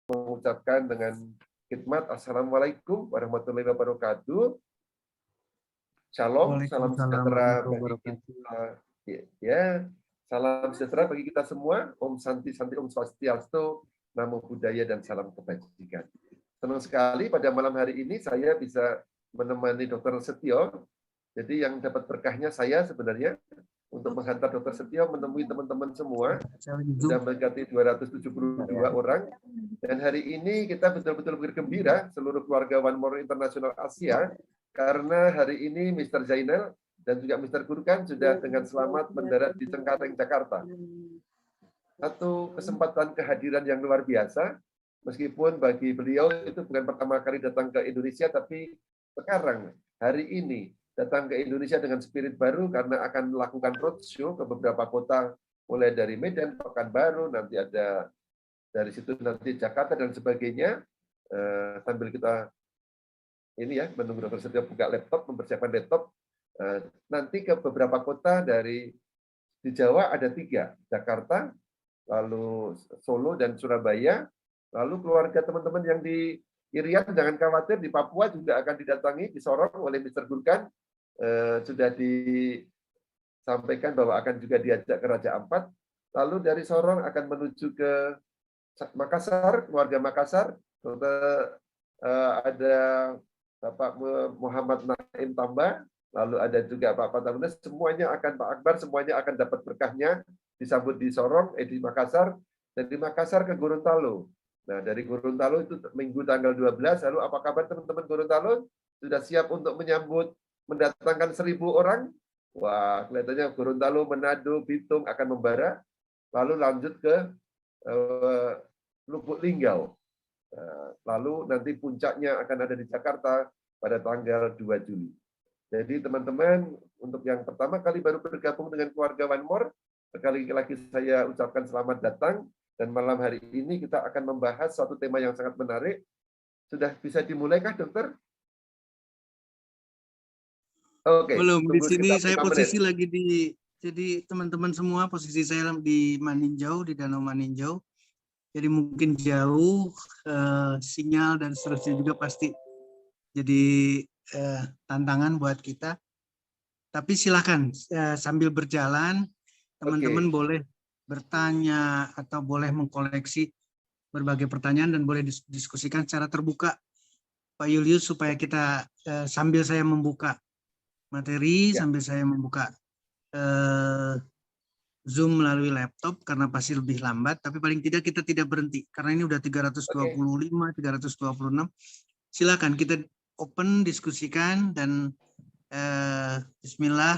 mengucapkan dengan khidmat Assalamualaikum warahmatullahi wabarakatuh. Shalom, salam sejahtera bagi kita. Ya, salam sejahtera bagi kita semua. Om Santi Santi, Om Swastiastu, Namo Buddhaya dan salam kebajikan. Senang sekali pada malam hari ini saya bisa menemani Dr. Setio. Jadi yang dapat berkahnya saya sebenarnya untuk menghantar Dr. Setio menemui teman-teman semua. Sudah mendekati 272 orang. Dan hari ini kita betul-betul bergembira seluruh keluarga One More International Asia karena hari ini Mr. Zainal dan juga Mr. Gurkan sudah dengan selamat mendarat di Cengkareng, Jakarta. Satu kesempatan kehadiran yang luar biasa, meskipun bagi beliau itu bukan pertama kali datang ke Indonesia, tapi sekarang, hari ini, datang ke Indonesia dengan spirit baru karena akan melakukan roadshow ke beberapa kota, mulai dari Medan, Pekanbaru, nanti ada dari situ nanti Jakarta dan sebagainya. Sambil kita ini ya menunggu Dr. Setio buka laptop, mempersiapkan laptop, nanti ke beberapa kota di Jawa ada 3, Jakarta, lalu Solo dan Surabaya, lalu keluarga teman-teman yang di Irian jangan khawatir, di Papua juga akan didatangi di Sorong oleh Mr. Gurkan. Sudah disampaikan bahwa akan juga diajak ke Raja Ampat. Lalu dari Sorong akan menuju ke Makassar, keluarga Makassar, ada Bapak Muhammad Naim Tamba, lalu ada juga Pak Patamunas, semuanya akan Pak Akbar, semuanya akan dapat berkahnya disambut di Sorong, di Makassar, dan di Makassar ke Gorontalo. Nah, dari Gorontalo itu Minggu tanggal 12, lalu apa kabar teman-teman Gorontalo? Sudah siap untuk menyambut mendatangkan 1.000 orang? Wah, kelihatannya Gorontalo, Manado, Bitung akan membara, lalu lanjut ke Lubuk Linggau. Lalu nanti puncaknya akan ada di Jakarta pada tanggal 2 Juli. Jadi teman-teman, untuk yang pertama kali baru bergabung dengan keluarga One More, sekali lagi saya ucapkan selamat datang, dan malam hari ini kita akan membahas suatu tema yang sangat menarik. Sudah bisa dimulaikah, dokter? Oke. Belum, di sini saya posisi lagi jadi teman-teman semua posisi saya di Maninjau, di Danau Maninjau. Jadi mungkin jauh, sinyal dan seterusnya juga pasti jadi tantangan buat kita. Tapi silakan sambil berjalan, teman-teman boleh bertanya atau boleh mengkoleksi berbagai pertanyaan dan boleh diskusikan secara terbuka, Pak Julius, supaya kita sambil saya membuka materi, sambil saya membuka Zoom melalui laptop karena pasti lebih lambat, tapi paling tidak kita tidak berhenti karena ini udah 325, 326. Silakan kita open, diskusikan, dan Bismillah.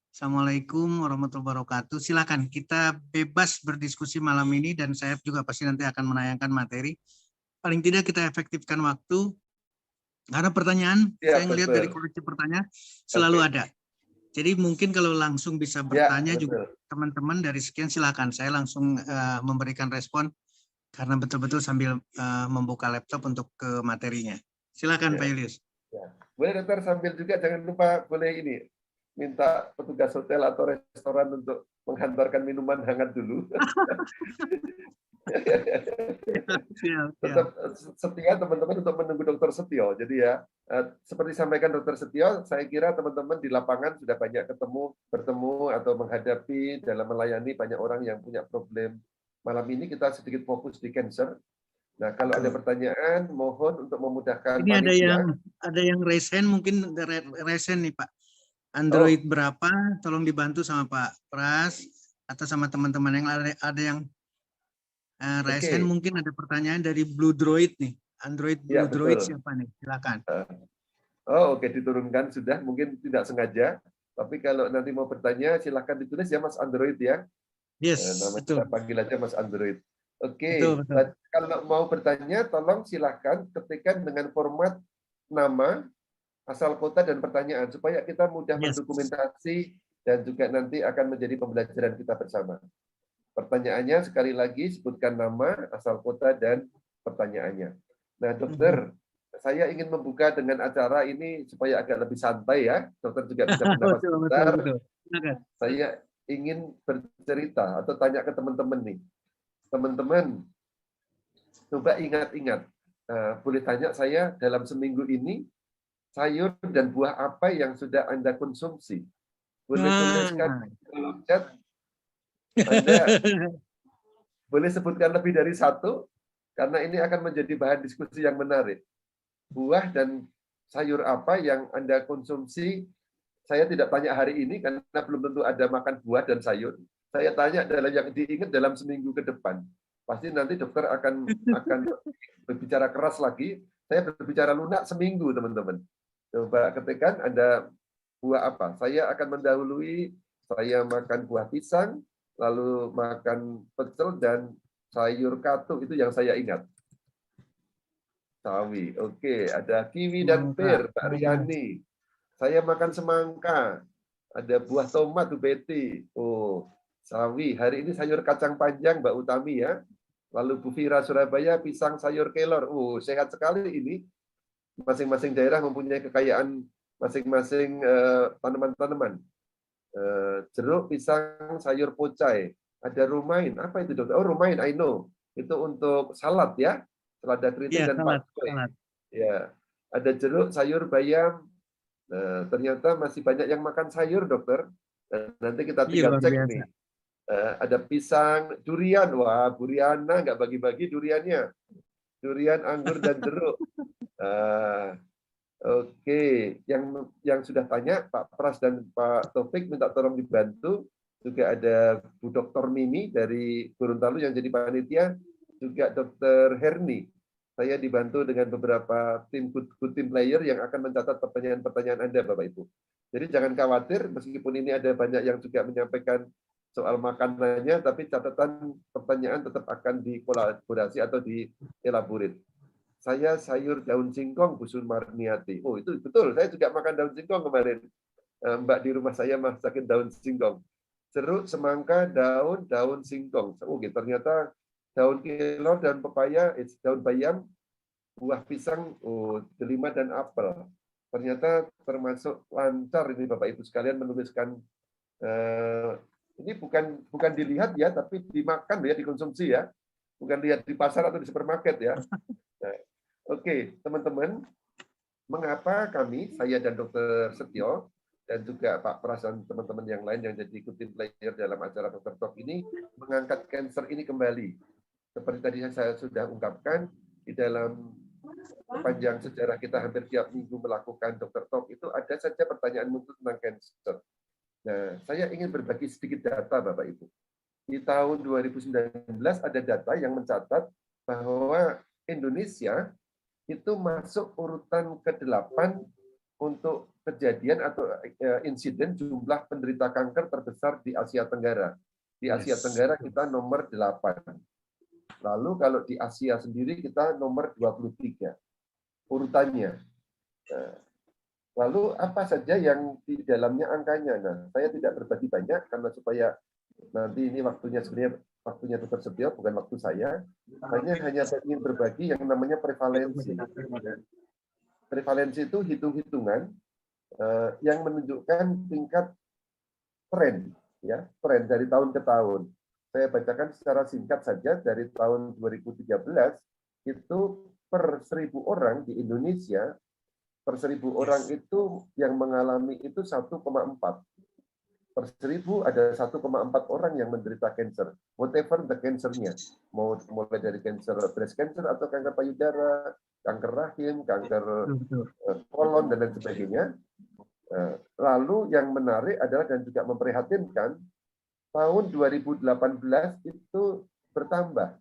Assalamualaikum warahmatullahi wabarakatuh. Silakan kita bebas berdiskusi malam ini dan saya juga pasti nanti akan menayangkan materi. Paling tidak kita efektifkan waktu karena pertanyaan saya ngelihat dari koleksi pertanyaan selalu ada. Jadi mungkin kalau langsung bisa bertanya juga teman-teman dari sekian silakan. Saya langsung memberikan respon karena betul-betul sambil membuka laptop untuk ke materinya. Silakan Pak Julius. Boleh dokter sambil juga jangan lupa boleh ini minta petugas hotel atau restoran untuk menghantarkan minuman hangat dulu. Tetap setia teman-teman untuk menunggu Dr. Setio. Jadi ya, seperti sampaikan Dr. Setio, saya kira teman-teman di lapangan sudah banyak bertemu atau menghadapi dalam melayani banyak orang yang punya problem. Malam ini kita sedikit fokus di cancer. Nah, kalau ada pertanyaan, mohon untuk memudahkan ini panitia. Ada yang raise hand, mungkin raise hand nih Pak. Android berapa? Tolong dibantu sama Pak Pras atau sama teman-teman yang ada yang raise hand. Mungkin ada pertanyaan dari Blue Droid nih. Android Blue Droid siapa nih? Silakan. Oke, diturunkan sudah. Mungkin tidak sengaja. Tapi kalau nanti mau bertanya, silakan ditulis ya Mas Android ya. Yes, kita panggil aja Mas Android. Oke, betul. kalau mau bertanya, tolong silakan ketikkan dengan format nama, asal kota, dan pertanyaan, supaya kita mudah mendokumentasi dan juga nanti akan menjadi pembelajaran kita bersama. Pertanyaannya sekali lagi, sebutkan nama, asal kota, dan pertanyaannya. Nah, dokter, saya ingin membuka dengan acara ini supaya agak lebih santai ya. Dokter juga bisa mendapat sebentar. Saya ingin bercerita atau tanya ke teman-teman nih. Teman-teman, coba ingat-ingat. Boleh tanya saya dalam seminggu ini sayur dan buah apa yang sudah Anda konsumsi? Boleh tuliskan Nah. di kolom chat. Anda boleh sebutkan lebih dari satu, karena ini akan menjadi bahan diskusi yang menarik. Buah dan sayur apa yang Anda konsumsi? Saya tidak tanya hari ini karena belum tentu ada makan buah dan sayur. Saya tanya dalam yang diingat dalam seminggu ke depan. Pasti nanti dokter akan berbicara keras lagi. Saya berbicara lunak seminggu, teman-teman. Coba ketikkan Anda buah apa. Saya akan mendahului, saya makan buah pisang, lalu makan pecel dan sayur katu, itu yang saya ingat. Sawi, oke. Ada kiwi dan pir, Mbak Riani. Saya makan semangka. Ada buah tomat, Bu Betty. Oh, sawi. Hari ini sayur kacang panjang, Mbak Utami ya. Lalu Bu Fira Surabaya, pisang sayur kelor. Oh, sehat sekali ini. Masing-masing daerah mempunyai kekayaan masing-masing tanaman-tanaman. Jeruk, pisang, sayur pocai. Ada rumain. Apa itu, dokter? Oh, rumain, I know. Itu untuk salad ya. Selada keriting dan pakcoy. Ya. Ada jeruk, sayur bayam. Nah, ternyata masih banyak yang makan sayur, dokter. Nanti kita tinggal cek nih. Ada pisang, durian. Wah, Bu Riana nggak bagi-bagi duriannya. Durian, anggur, dan jeruk. Oke, yang sudah tanya, Pak Pras dan Pak Taufik minta tolong dibantu. Juga ada Bu Dr. Mimi dari Gorontalo yang jadi panitia. Juga Dr. Herni. Saya dibantu dengan beberapa tim good team player yang akan mencatat pertanyaan-pertanyaan Anda, Bapak Ibu. Jadi jangan khawatir, meskipun ini ada banyak yang juga menyampaikan soal makanannya, tapi catatan pertanyaan tetap akan dikolaborasi atau dielaborate. Saya sayur daun singkong, Bu Sumarniati. Oh, itu betul. Saya juga makan daun singkong kemarin. Mbak di rumah saya masakin daun singkong. Jeruk, semangka, daun singkong. Oh, gitu. Ternyata daun kelor, daun pepaya, daun bayam, buah pisang, delima dan apel. Ternyata termasuk lancar ini Bapak Ibu sekalian menuliskan. Ini bukan dilihat ya, tapi dimakan ya, dikonsumsi ya. Bukan lihat di pasar atau di supermarket ya. Nah, oke, teman-teman, mengapa kami, saya dan Dr. Setio, dan juga Pak Pras dan teman-teman yang lain yang jadi ikutin player dalam acara Dr. Talk ini, mengangkat cancer ini kembali. Seperti tadi saya sudah ungkapkan, di dalam sepanjang sejarah kita hampir tiap minggu melakukan Dr. Talk, itu ada saja pertanyaan muncul tentang cancer. Nah, saya ingin berbagi sedikit data, Bapak Ibu. Di tahun 2019 ada data yang mencatat bahwa Indonesia itu masuk urutan ke-8 untuk kejadian atau insiden jumlah penderita kanker terbesar di Asia Tenggara. Di Asia Tenggara kita nomor 8. Lalu kalau di Asia sendiri kita nomor 23 urutannya. Lalu apa saja yang di dalamnya angkanya? Nah, saya tidak berbagi banyak karena supaya nanti ini waktunya sebenarnya waktunya Dr. Setio, bukan waktu saya. Hanya ingin berbagi yang namanya prevalensi. Prevalensi itu hitung-hitungan yang menunjukkan tingkat tren, ya, tren dari tahun ke tahun. Saya bacakan secara singkat saja dari tahun 2013 itu per 1.000 orang di Indonesia, per 1.000 orang itu yang mengalami itu 1,4. Per 1.000 ada 1,4 orang yang menderita cancer, whatever the cancer-nya, mulai dari cancer breast cancer atau kanker payudara, kanker rahim, kanker kolon dan lain sebagainya. Lalu yang menarik adalah dan juga memprihatinkan, tahun 2018 itu bertambah.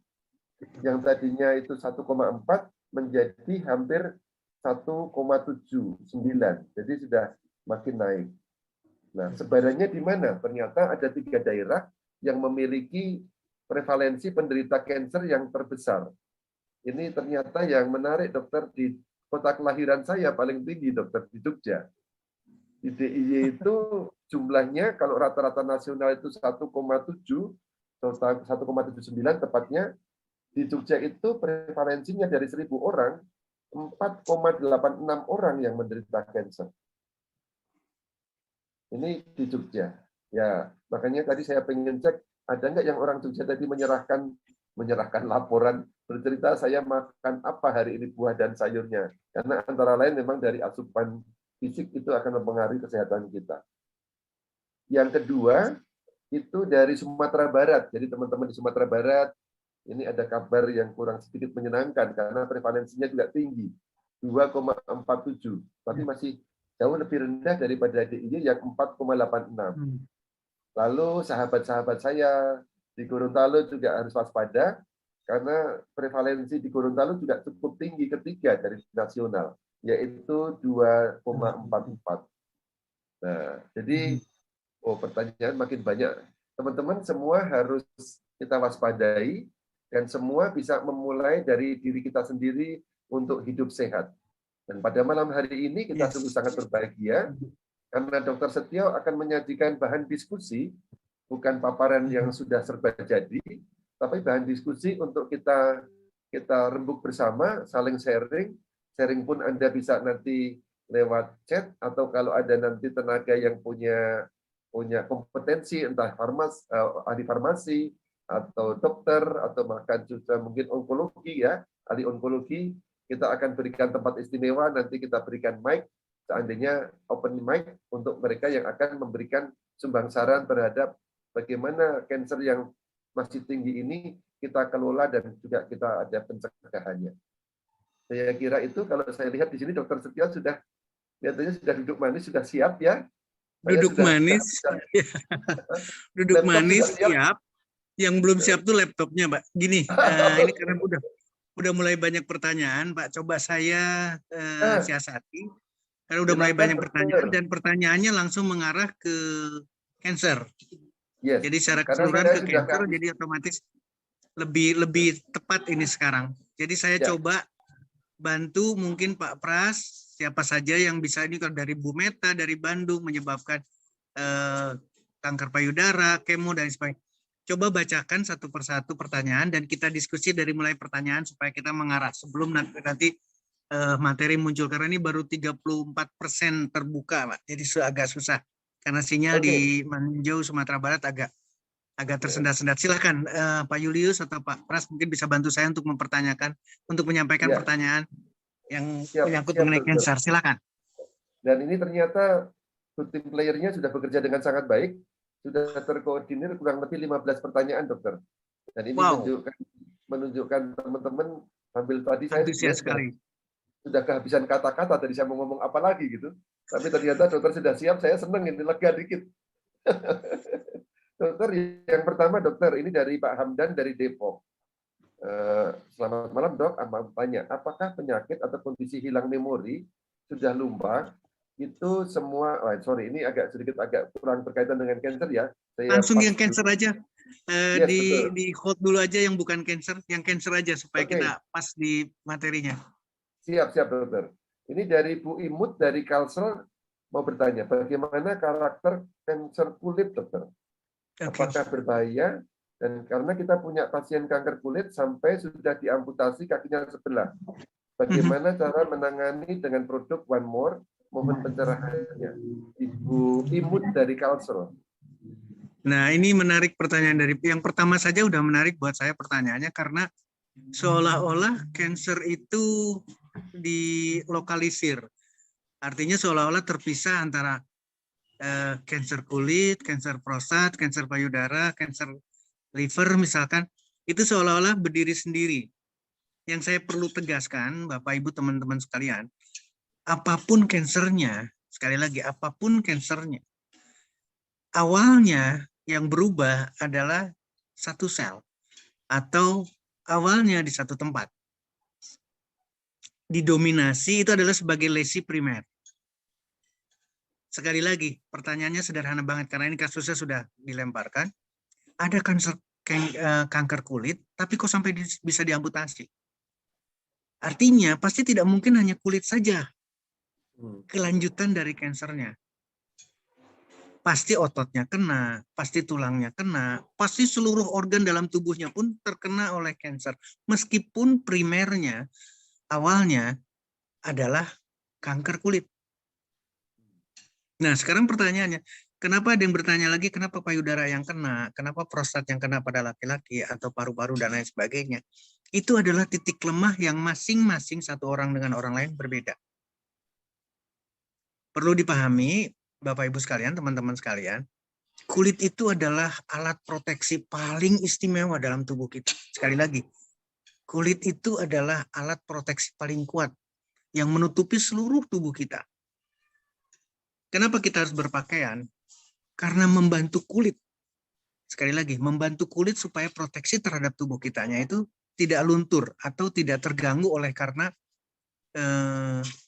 Yang tadinya itu 1,4 menjadi hampir 1,79. Jadi sudah makin naik. Nah, sebarannya di mana? Ternyata ada 3 daerah yang memiliki prevalensi penderita kanker yang terbesar. Ini ternyata yang menarik, dokter, di kota kelahiran saya paling tinggi, dokter, di Jogja. Di DIY itu jumlahnya kalau rata-rata nasional itu 1,7, 1,79 tepatnya. Di Jogja itu prevalensinya dari 1.000 orang, 4,86 orang yang menderita kanker. Ini di Jogja. Ya, makanya tadi saya pengen cek, ada nggak yang orang Jogja tadi menyerahkan laporan bercerita saya makan apa hari ini buah dan sayurnya. Karena antara lain memang dari asupan fisik itu akan mempengaruhi kesehatan kita. Yang kedua, itu dari Sumatera Barat. Jadi teman-teman di Sumatera Barat, ini ada kabar yang kurang sedikit menyenangkan karena prevalensinya juga tinggi, 2,47. Tapi masih jauh lebih rendah daripada DIY yang 4,86. Lalu sahabat-sahabat saya di Gorontalo juga harus waspada karena prevalensi di Gorontalo juga cukup tinggi, ketiga dari nasional, yaitu 2,44. Nah, jadi pertanyaan makin banyak. Teman-teman semua harus kita waspadai dan semua bisa memulai dari diri kita sendiri untuk hidup sehat. Dan pada malam hari ini kita sungguh sangat berbahagia karena Dr. Setio akan menyajikan bahan diskusi, bukan paparan yang sudah serba jadi, tapi bahan diskusi untuk kita rembuk bersama, saling sharing. Sharing pun Anda bisa nanti lewat chat, atau kalau ada nanti tenaga yang punya kompetensi, entah ahli farmasi, atau dokter, atau bahkan juga mungkin onkologi ya, ahli onkologi, kita akan berikan tempat istimewa, nanti kita berikan mic, seandainya open mic untuk mereka yang akan memberikan sumbang saran terhadap bagaimana kanker yang masih tinggi ini kita kelola dan juga kita ada pencegahannya. Saya kira itu, kalau saya lihat di sini Dr. Setio sudah kelihatannya sudah duduk manis, sudah siap ya. Duduk manis, duduk manis siap. Yang belum siap tuh laptopnya, Pak. Gini, ini karena udah mulai banyak pertanyaan, Pak. Coba saya siasati. Karena udah mulai banyak pertanyaan dan pertanyaannya langsung mengarah ke cancer. Jadi secara keseluruhan ke cancer, jadi otomatis lebih tepat ini sekarang. Jadi saya coba bantu mungkin Pak Pras, siapa saja yang bisa, ini kalau dari Bu Meta, dari Bandung, menyebabkan kanker payudara, kemo, dan sebagainya. Coba bacakan satu persatu pertanyaan dan kita diskusi dari mulai pertanyaan supaya kita mengarah sebelum nanti materi muncul, karena ini baru 34% terbuka, Pak. Jadi agak susah karena sinyal di Maninjau, Sumatera Barat agak tersendat-sendat. Silakan Pak Julius atau Pak Pras mungkin bisa bantu saya untuk menyampaikan pertanyaan yang menyangkut mengenai cancer. Silakan. Dan ini ternyata tim playernya sudah bekerja dengan sangat baik, sudah terkoordinir kurang lebih 15 pertanyaan, dokter. Dan ini menunjukkan teman-teman, sambil tadi saya sekali. Sudah kehabisan kata-kata, tadi saya mau ngomong apa lagi gitu. Tapi ternyata dokter sudah siap, saya senang, ini lega dikit. Dokter, yang pertama dokter, ini dari Pak Hamdan dari Depok. Selamat malam dok, tanya, apakah penyakit atau kondisi hilang memori sudah lumpuh itu semua, ini agak kurang berkaitan dengan cancer ya. Langsung yang cancer aja, di hold dulu aja yang bukan cancer, yang cancer aja supaya kita pas di materinya. Siap dokter. Ini dari Bu Imut dari Kalsel mau bertanya, bagaimana karakter kanker kulit dokter? Apakah berbahaya? Dan karena kita punya pasien kanker kulit sampai sudah diamputasi kakinya sebelah. Bagaimana cara menangani dengan produk One More? Mohon pencerahannya. Ibu Imut dari Kalsel. Nah, ini menarik pertanyaan dari yang pertama saja udah menarik buat saya pertanyaannya, karena seolah-olah cancer itu dilokalisir. Artinya seolah-olah terpisah antara cancer kulit, cancer prostat, cancer payudara, cancer liver misalkan, itu seolah-olah berdiri sendiri. Yang saya perlu tegaskan, Bapak Ibu teman-teman sekalian, apapun kansernya, sekali lagi apapun kansernya, awalnya yang berubah adalah satu sel atau awalnya di satu tempat. Didominasi itu adalah sebagai lesi primer. Sekali lagi, pertanyaannya sederhana banget karena ini kasusnya sudah dilemparkan. Ada kanker kulit, tapi kok sampai bisa diamputasi? Artinya pasti tidak mungkin hanya kulit saja kelanjutan dari kansernya. Pasti ototnya kena, pasti tulangnya kena, pasti seluruh organ dalam tubuhnya pun terkena oleh kanker. Meskipun primernya, awalnya adalah kanker kulit. Nah, sekarang pertanyaannya, kenapa ada yang bertanya lagi, kenapa payudara yang kena, kenapa prostat yang kena pada laki-laki, atau paru-paru dan lain sebagainya? Itu adalah titik lemah yang masing-masing satu orang dengan orang lain berbeda. Perlu dipahami, Bapak Ibu sekalian, teman-teman sekalian, kulit itu adalah alat proteksi paling istimewa dalam tubuh kita. Sekali lagi, kulit itu adalah alat proteksi paling kuat yang menutupi seluruh tubuh kita. Kenapa kita harus berpakaian? Karena membantu kulit. Sekali lagi, membantu kulit supaya proteksi terhadap tubuh kitanya itu tidak luntur atau tidak terganggu oleh karena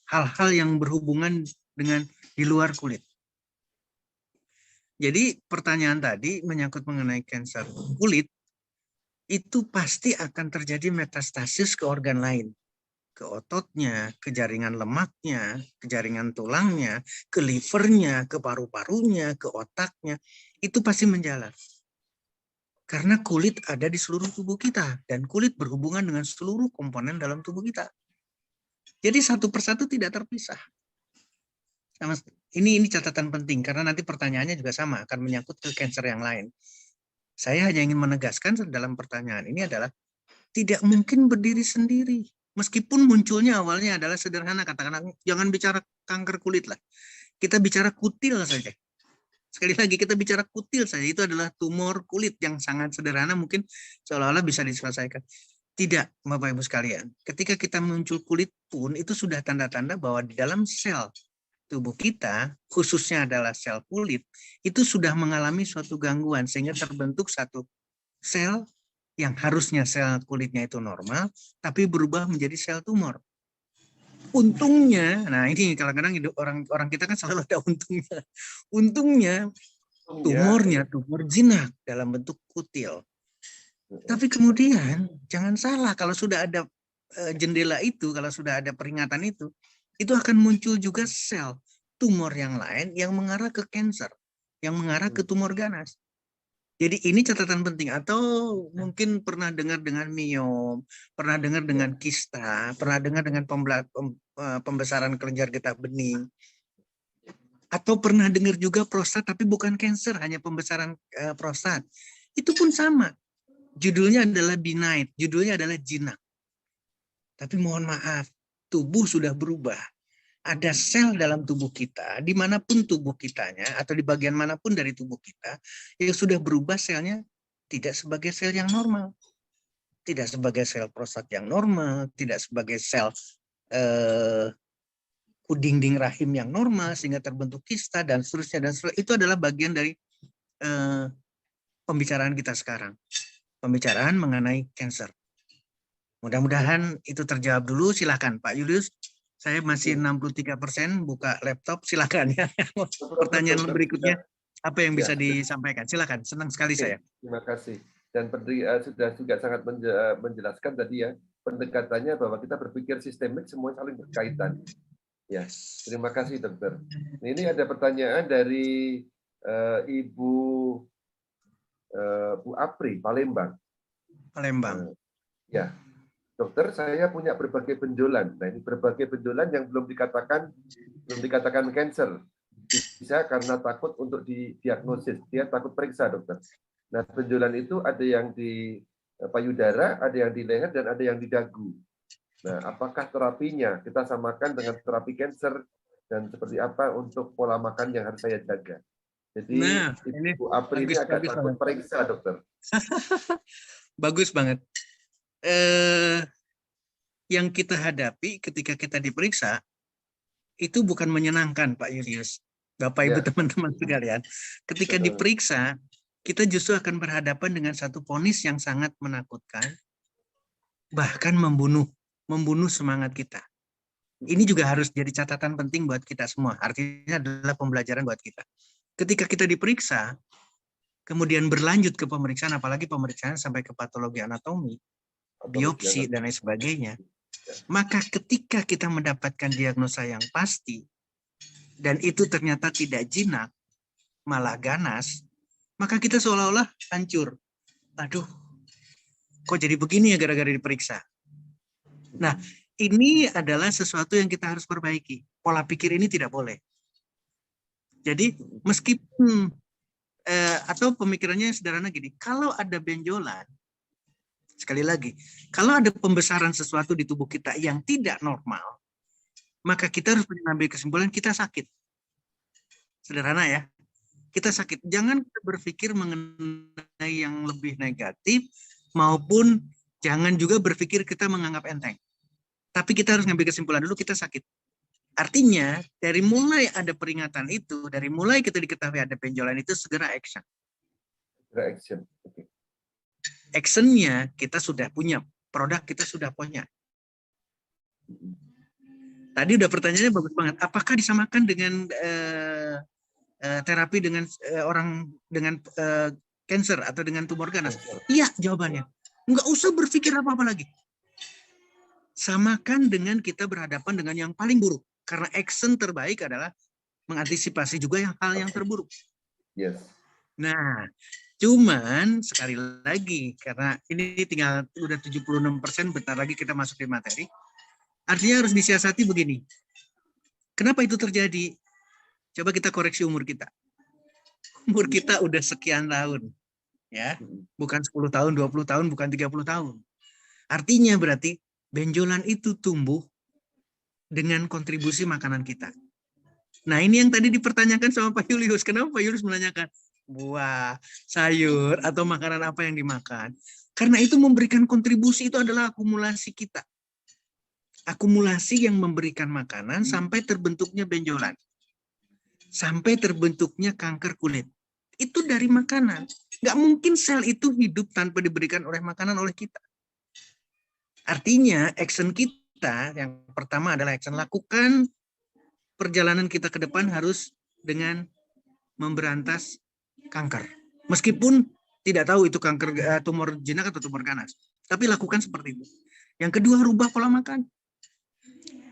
hal-hal yang berhubungan dengan di luar kulit. Jadi pertanyaan tadi menyangkut mengenai kanker kulit, itu pasti akan terjadi metastasis ke organ lain. Ke ototnya, ke jaringan lemaknya, ke jaringan tulangnya, ke livernya, ke paru-parunya, ke otaknya. Itu pasti menjalar. Karena kulit ada di seluruh tubuh kita. Dan kulit berhubungan dengan seluruh komponen dalam tubuh kita. Jadi satu persatu tidak terpisah. Ini catatan penting. Karena nanti pertanyaannya juga sama. Akan menyangkut ke kanker yang lain. Saya hanya ingin menegaskan dalam pertanyaan ini adalah tidak mungkin berdiri sendiri. Meskipun munculnya awalnya adalah sederhana. Katakanlah jangan bicara kanker kulit lah. Kita bicara kutil saja. Sekali lagi kita bicara kutil saja, itu adalah tumor kulit yang sangat sederhana, mungkin seolah-olah bisa diselesaikan. Tidak, Bapak Ibu sekalian. Ketika kita muncul kulit pun, itu sudah tanda-tanda bahwa di dalam sel tubuh kita, khususnya adalah sel kulit, itu sudah mengalami suatu gangguan, sehingga terbentuk satu sel yang harusnya sel kulitnya itu normal, tapi berubah menjadi sel tumor. Untungnya, nah ini kadang-kadang orang kita kan selalu ada untungnya. Untungnya tumornya tumor jinak dalam bentuk kutil. Tapi kemudian jangan salah, kalau sudah ada jendela itu, kalau sudah ada peringatan itu akan muncul juga sel tumor yang lain yang mengarah ke kanker, yang mengarah ke tumor ganas. Jadi ini catatan penting. Atau mungkin pernah dengar dengan miom, pernah dengar dengan kista, pernah dengar dengan pembesaran kelenjar getah bening. Atau pernah dengar juga prostat tapi bukan kanker, hanya pembesaran prostat. Itu pun sama. Judulnya adalah benign, judulnya adalah jinak. Tapi mohon maaf, tubuh sudah berubah. Ada sel dalam tubuh kita, dimanapun tubuh kitanya, atau di bagian manapun dari tubuh kita, yang sudah berubah selnya tidak sebagai sel yang normal. Tidak sebagai sel prostat yang normal, tidak sebagai sel dinding rahim yang normal, sehingga terbentuk kista, dan seterusnya. Dan seterusnya. Itu adalah bagian dari pembicaraan kita sekarang. Pembicaraan mengenai kanker. Mudah-mudahan itu terjawab dulu. Silakan Pak Julius. Saya masih 63% buka laptop. Silakan ya. Pertanyaan berikutnya apa yang bisa disampaikan? Silakan. Senang sekali saya. Terima kasih. Dan sudah juga sangat menjelaskan tadi ya, pendekatannya bahwa kita berpikir sistemik, semua saling berkaitan. Ya, terima kasih dokter. Ini ada pertanyaan dari Ibu Bu Apri, Palembang. Palembang. Ya, dokter, saya punya berbagai benjolan. Nah, ini berbagai benjolan yang belum dikatakan kanker. Bisa karena takut untuk didiagnosis. Dia takut periksa, dokter. Nah, benjolan itu ada yang di payudara, ada yang di leher, dan ada yang di dagu. Nah, apakah terapinya kita samakan dengan terapi kanker, dan seperti apa untuk pola makan yang harus saya jaga? Jadi, Ibu Apri ini agak takut periksa, dokter. Bagus banget. Yang kita hadapi ketika kita diperiksa itu bukan menyenangkan, Pak Julius, Bapak Ibu teman-teman sekalian. Ketika diperiksa, kita justru akan berhadapan dengan satu vonis yang sangat menakutkan, bahkan membunuh semangat kita. Ini juga harus jadi catatan penting buat kita semua. Artinya adalah pembelajaran buat kita. Ketika kita diperiksa, kemudian berlanjut ke pemeriksaan, apalagi pemeriksaan sampai ke patologi anatomi, biopsi, dan lain sebagainya, maka ketika kita mendapatkan diagnosa yang pasti, dan itu ternyata tidak jinak, malah ganas, maka kita seolah-olah hancur. Aduh, kok jadi begini ya gara-gara diperiksa? Nah, ini adalah sesuatu yang kita harus perbaiki. Pola pikir ini tidak boleh. Jadi, meskipun atau pemikirannya sederhana gini, kalau ada benjolan, Sekali lagi, kalau ada pembesaran sesuatu di tubuh kita yang tidak normal, maka kita harus mengambil kesimpulan kita sakit. Sederhana ya, kita sakit. Jangan berpikir mengenai yang lebih negatif, maupun jangan juga berpikir kita menganggap enteng. Tapi kita harus ngambil kesimpulan dulu kita sakit. Artinya, dari mulai ada peringatan itu, dari mulai kita diketahui ada benjolan itu, segera action. Segera action. Okay. Actionnya kita sudah punya, produk kita sudah punya. Tadi udah pertanyaannya bagus banget. Apakah disamakan dengan terapi dengan orang dengan cancer atau dengan tumor ganas? Iya jawabannya. Nggak usah berpikir apa-apa lagi. Samakan dengan kita berhadapan dengan yang paling buruk. Karena action terbaik adalah mengantisipasi juga hal yang terburuk. Yes. Nah, cuman sekali lagi karena ini tinggal udah 76%, bentar lagi kita masuk di materi. Artinya harus disiasati begini. Kenapa itu terjadi? Coba kita koreksi umur kita. Umur kita udah sekian tahun. Ya, bukan 10 tahun, 20 tahun, bukan 30 tahun. Artinya berarti benjolan itu tumbuh dengan kontribusi makanan kita. Nah, ini yang tadi dipertanyakan sama Pak Julius. Kenapa Pak Julius menanyakan buah, sayur, atau makanan apa yang dimakan? Karena itu memberikan kontribusi, itu adalah akumulasi kita. Akumulasi yang memberikan makanan sampai terbentuknya benjolan. Sampai terbentuknya kanker kulit. Itu dari makanan. Nggak mungkin sel itu hidup tanpa diberikan oleh makanan oleh kita. Artinya, action kita yang pertama adalah action. Lakukan perjalanan kita ke depan harus dengan memberantas kanker. Meskipun tidak tahu itu kanker tumor jinak atau tumor ganas. Tapi lakukan seperti itu. Yang kedua, rubah pola makan.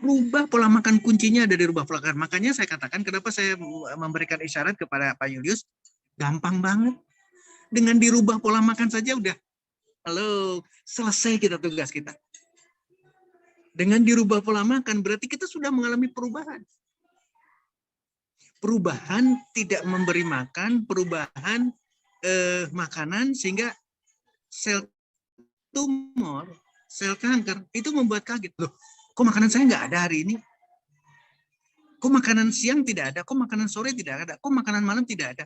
Rubah pola makan, kuncinya ada di rubah pola makan. Makanya saya katakan kenapa saya memberikan isyarat kepada Pak Julius, gampang banget. Dengan dirubah pola makan saja udah, halo, selesai kita tugas kita. Dengan dirubah pola makan berarti kita sudah mengalami perubahan. Perubahan tidak memberi makan, perubahan makanan sehingga sel tumor, sel kanker itu membuat kaget. Loh, kok makanan saya nggak ada hari ini? Kok makanan siang tidak ada? Kok makanan sore tidak ada? Kok makanan malam tidak ada?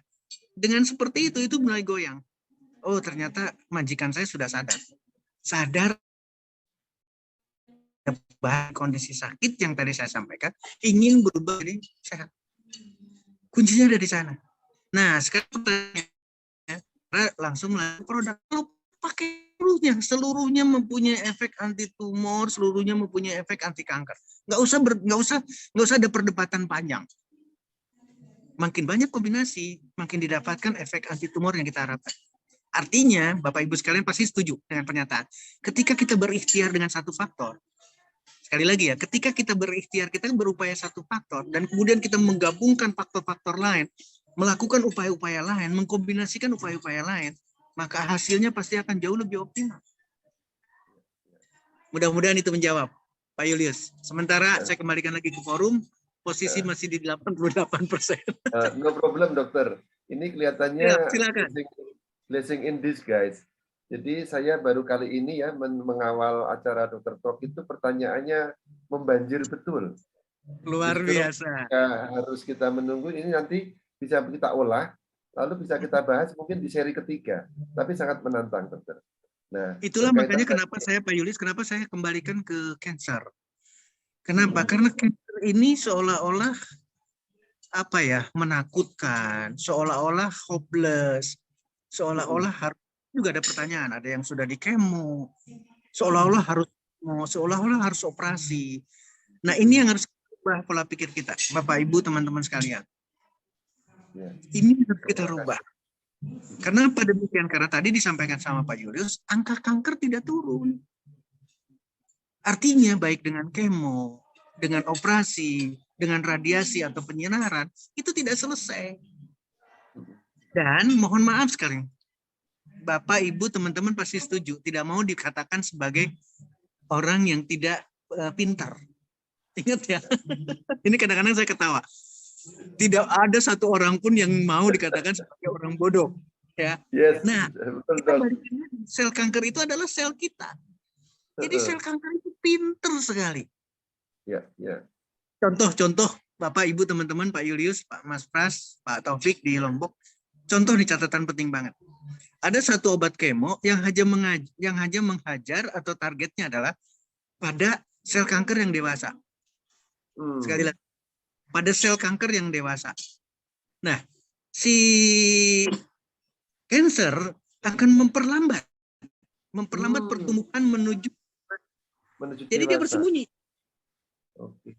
Dengan seperti itu mulai goyang. Oh, ternyata majikan saya sudah sadar. Sadar kondisi sakit yang tadi saya sampaikan, ingin berubah jadi sehat. Kuncinya ada di sana. Nah, sekarang pertanyaannya, langsung melakukan produk. Kalau pakai seluruhnya mempunyai efek anti tumor, seluruhnya mempunyai efek anti kanker. Nggak usah ada perdebatan panjang. Makin banyak kombinasi, makin didapatkan efek anti tumor yang kita harapkan. Artinya, Bapak Ibu sekalian pasti setuju dengan pernyataan. Ketika kita berikhtiar dengan satu faktor, sekali lagi ya, ketika kita berikhtiar, kita berupaya satu faktor, dan kemudian kita menggabungkan faktor-faktor lain, melakukan upaya-upaya lain, mengkombinasikan upaya-upaya lain, maka hasilnya pasti akan jauh lebih optimal. Mudah-mudahan itu menjawab, Pak Julius. Sementara saya kembalikan lagi ke forum, posisi masih di 88%. No problem, dokter. Ini kelihatannya Ya, silakan. Blessing in disguise. Jadi saya baru kali ini ya mengawal acara Dokter Talk itu pertanyaannya membanjir betul. Luar biasa. Harus kita menunggu ini nanti bisa kita olah, lalu bisa kita bahas mungkin di seri ketiga. Tapi sangat menantang, dokter. Nah, itulah makanya kenapa saya Pak Julius, kenapa saya kembalikan ke cancer. Kenapa? Karena cancer ini seolah-olah apa ya, menakutkan, seolah-olah hopeless, seolah-olah harus juga ada pertanyaan, ada yang sudah di kemo, seolah-olah harus operasi. Nah, ini yang harus ubah pola pikir kita, Bapak Ibu, teman-teman sekalian. Ini harus kita rubah. Kenapa demikian? Karena tadi disampaikan sama Pak Julius, angka kanker tidak turun. Artinya baik dengan kemo, dengan operasi, dengan radiasi atau penyinaran, itu tidak selesai. Dan mohon maaf sekali, Bapak, Ibu, teman-teman pasti setuju, tidak mau dikatakan sebagai orang yang tidak pintar. Ingat ya, ini kadang-kadang saya ketawa. Tidak ada satu orang pun yang mau dikatakan sebagai orang bodoh. Ya. Yes, Nah, betul kita dok. balikin lagi. Sel kanker itu adalah sel kita. Jadi sel kanker itu pinter sekali. Ya, ya. Contoh-contoh Bapak, Ibu, teman-teman, Pak Julius, Pak Mas Pras, Pak Taufik di Lombok. Contoh nih, catatan penting banget. Ada satu obat kemo yang hanya menghajar atau targetnya adalah pada sel kanker yang dewasa. Sekali lagi, pada sel kanker yang dewasa. Nah, si cancer akan memperlambat pertumbuhan menuju jadi dia dewasa. bersembunyi. Oke.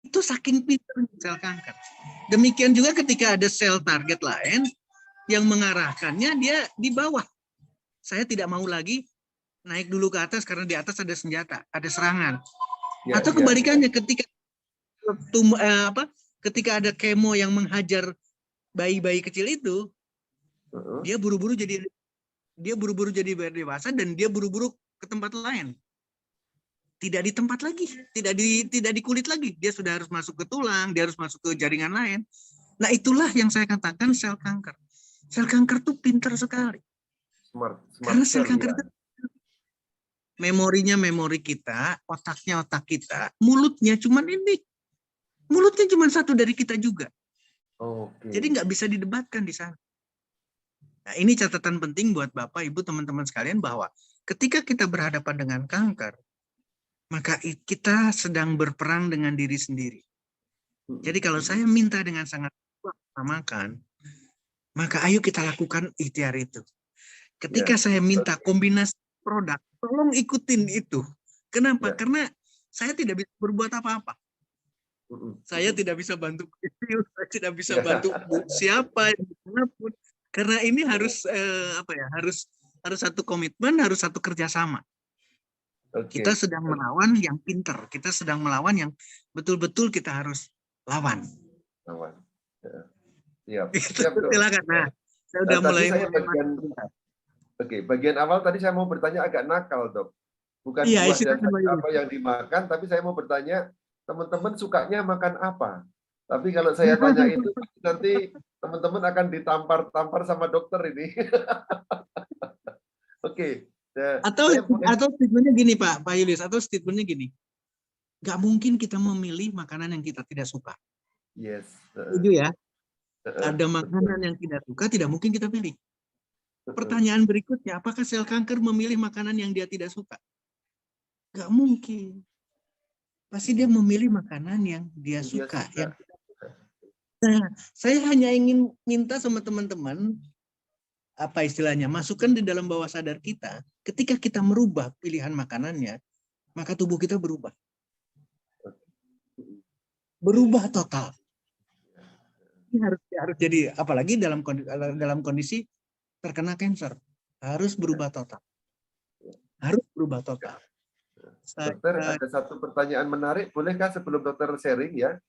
Itu saking pintar sel kanker. Demikian juga ketika ada sel target lain yang mengarahkannya dia di bawah. Saya tidak mau lagi naik dulu ke atas karena di atas ada senjata, ada serangan. Ya, Atau kebalikannya ketika ada kemo yang menghajar bayi-bayi kecil itu, dia buru-buru jadi dewasa dan dia buru-buru ke tempat lain. Tidak di tempat lagi, tidak di kulit lagi. Dia sudah harus masuk ke tulang, dia harus masuk ke jaringan lain. Nah, itulah yang saya katakan sel kanker. Sel kanker tuh pintar sekali. Smart Karena sel kanker ya. itu memorinya memori kita, otaknya otak kita, mulutnya cuman ini. Mulutnya cuma satu dari kita juga. Jadi nggak bisa didebatkan di sana. Nah, ini catatan penting buat Bapak, Ibu, teman-teman sekalian bahwa ketika kita berhadapan dengan kanker, maka kita sedang berperang dengan diri sendiri. Jadi kalau saya minta dengan sangat makan, maka ayo kita lakukan ikhtiar itu. Ketika saya minta kombinasi produk, tolong ikutin itu. Kenapa? Karena saya tidak bisa berbuat apa-apa. Saya tidak bisa bantu saya tidak bisa bantu siapa dimanapun. Karena ini harus harus satu komitmen, harus satu kerjasama. Kita sedang melawan yang pinter, kita sedang melawan yang betul-betul kita harus lawan. Siap. Silakan. Nah, saya udah mulai. Bagian awal tadi saya mau bertanya agak nakal, Dok. Bukan buah dan apa yang dimakan, tapi saya mau bertanya, teman-teman sukanya makan apa? Tapi kalau saya tanya itu, nanti teman-teman akan ditampar-tampar sama dokter ini. Oke. Atau statementnya gini, Pak Julius, atau statementnya gini. Nggak mungkin kita memilih makanan yang kita tidak suka. Yes. Setuju ya? Ada makanan yang tidak suka, tidak mungkin kita pilih. Pertanyaan berikutnya, apakah sel kanker memilih makanan yang dia tidak suka? Nggak mungkin. Pasti dia memilih makanan yang dia suka. Nah, saya hanya ingin minta sama teman-teman, apa istilahnya, masukkan di dalam bawah sadar kita, ketika kita merubah pilihan makanannya, maka tubuh kita berubah. Berubah total. Ini harus jadi, apalagi dalam kondisi terkena kanker, harus berubah total. Harus berubah total. Dokter, ada satu pertanyaan menarik, bolehkah sebelum dokter sharing ya?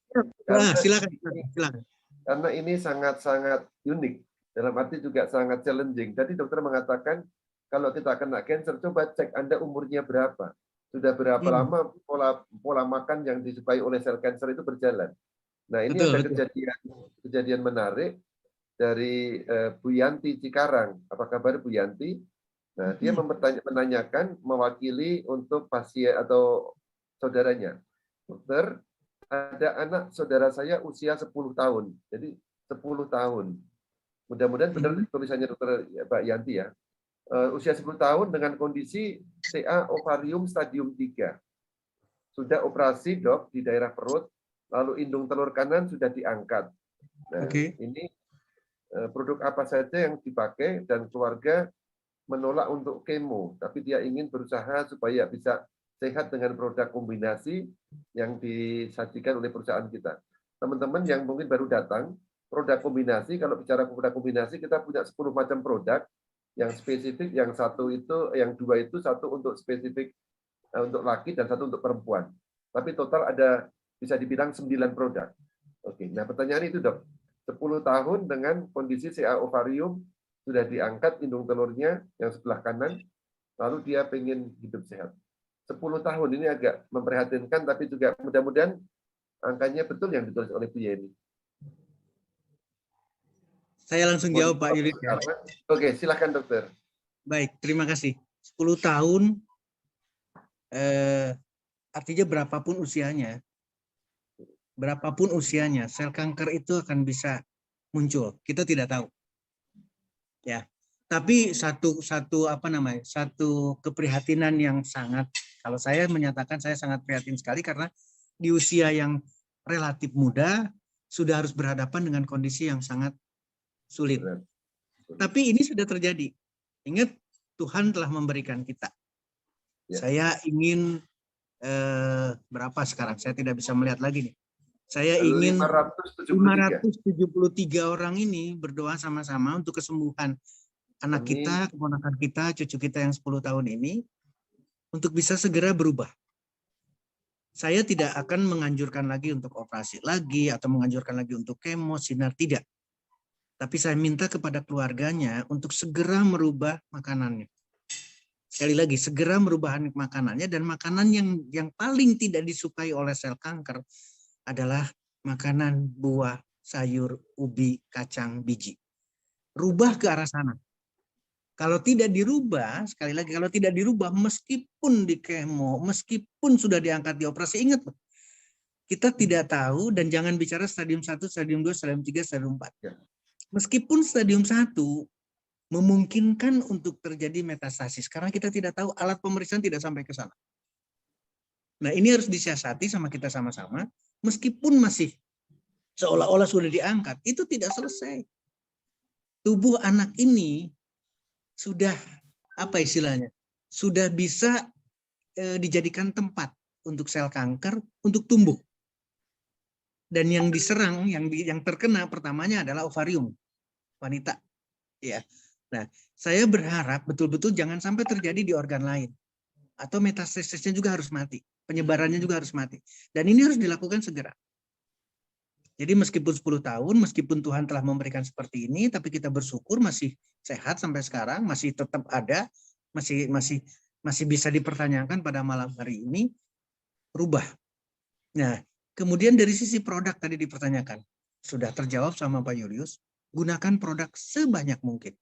Silakan. Karena ini sangat-sangat unik, dalam arti juga sangat challenging. Tadi dokter mengatakan, kalau kita kena kanker, coba cek Anda umurnya berapa. Sudah berapa lama pola makan yang disukai oleh sel kanker itu berjalan. Nah, ini ada kejadian menarik dari Bu Yanti Cikarang. Apa kabar Bu Yanti? Nah, dia menanyakan mewakili untuk pasien atau saudaranya. Dokter, ada anak saudara saya usia 10 tahun. Jadi 10 tahun. Mudah-mudahan benar tulisannya dokter Mbak Yanti ya. Usia 10 tahun dengan kondisi CA ovarium stadium 3. Sudah operasi, Dok, di daerah perut, lalu indung telur kanan sudah diangkat. Nah, ini produk apa saja yang dipakai dan keluarga menolak untuk kemo, tapi dia ingin berusaha supaya bisa sehat dengan produk kombinasi yang disajikan oleh perusahaan kita. Teman-teman yang mungkin baru datang, produk kombinasi, kalau bicara produk kombinasi, kita punya 10 macam produk yang spesifik, yang dua itu satu untuk spesifik untuk laki dan satu untuk perempuan. Tapi total ada bisa dibilang 9 produk. Oke, nah pertanyaan itu, Dok. 10 tahun dengan kondisi CA ovarium sudah diangkat indung telurnya yang sebelah kanan, lalu dia pengen hidup sehat. 10 tahun ini agak memprihatinkan, tapi juga mudah-mudahan angkanya betul yang ditulis oleh Bu Yeni. Saya langsung jawab Pak Yulis ya. Oke, silakan dokter. Baik, terima kasih. 10 tahun, artinya berapapun usianya, sel kanker itu akan bisa muncul. Kita tidak tahu. Ya. Tapi satu keprihatinan yang sangat, kalau saya menyatakan saya sangat prihatin sekali karena di usia yang relatif muda sudah harus berhadapan dengan kondisi yang sangat sulit. Tapi ini sudah terjadi. Ingat, Tuhan telah memberikan kita. Ya. Saya ingin berapa sekarang? Saya tidak bisa melihat lagi nih. Saya ingin 573 orang ini berdoa sama-sama untuk kesembuhan anak kita, keponakan kita, cucu kita yang 10 tahun ini untuk bisa segera berubah. Saya tidak akan menganjurkan lagi untuk operasi lagi atau menganjurkan lagi untuk kemo, sinar, tidak. Tapi saya minta kepada keluarganya untuk segera merubah makanannya. Sekali lagi, segera merubah makanannya, dan makanan yang paling tidak disukai oleh sel kanker adalah makanan buah, sayur, ubi, kacang, biji. Rubah ke arah sana. Kalau tidak dirubah, sekali lagi, kalau tidak dirubah, meskipun di kemo, meskipun sudah diangkat di operasi, ingat, kita tidak tahu, dan jangan bicara stadium 1, stadium 2, stadium 3, stadium 4. Meskipun stadium 1 memungkinkan untuk terjadi metastasis, karena kita tidak tahu, alat pemeriksaan tidak sampai ke sana. Nah, ini harus disiasati sama kita sama-sama, meskipun masih seolah-olah sudah diangkat, itu tidak selesai. Tubuh anak ini sudah, apa istilahnya, sudah bisa dijadikan tempat untuk sel kanker untuk tumbuh. Dan yang diserang, yang terkena pertamanya adalah ovarium wanita. Ya. Nah, saya berharap betul-betul jangan sampai terjadi di organ lain, atau metastasisnya juga harus mati, penyebarannya juga harus mati. Dan ini harus dilakukan segera. Jadi meskipun 10 tahun, meskipun Tuhan telah memberikan seperti ini, tapi kita bersyukur masih sehat sampai sekarang, masih tetap ada, masih bisa dipertanyakan pada malam hari ini, rubah. Nah, kemudian dari sisi produk tadi dipertanyakan, sudah terjawab sama Pak Julius, gunakan produk sebanyak mungkin.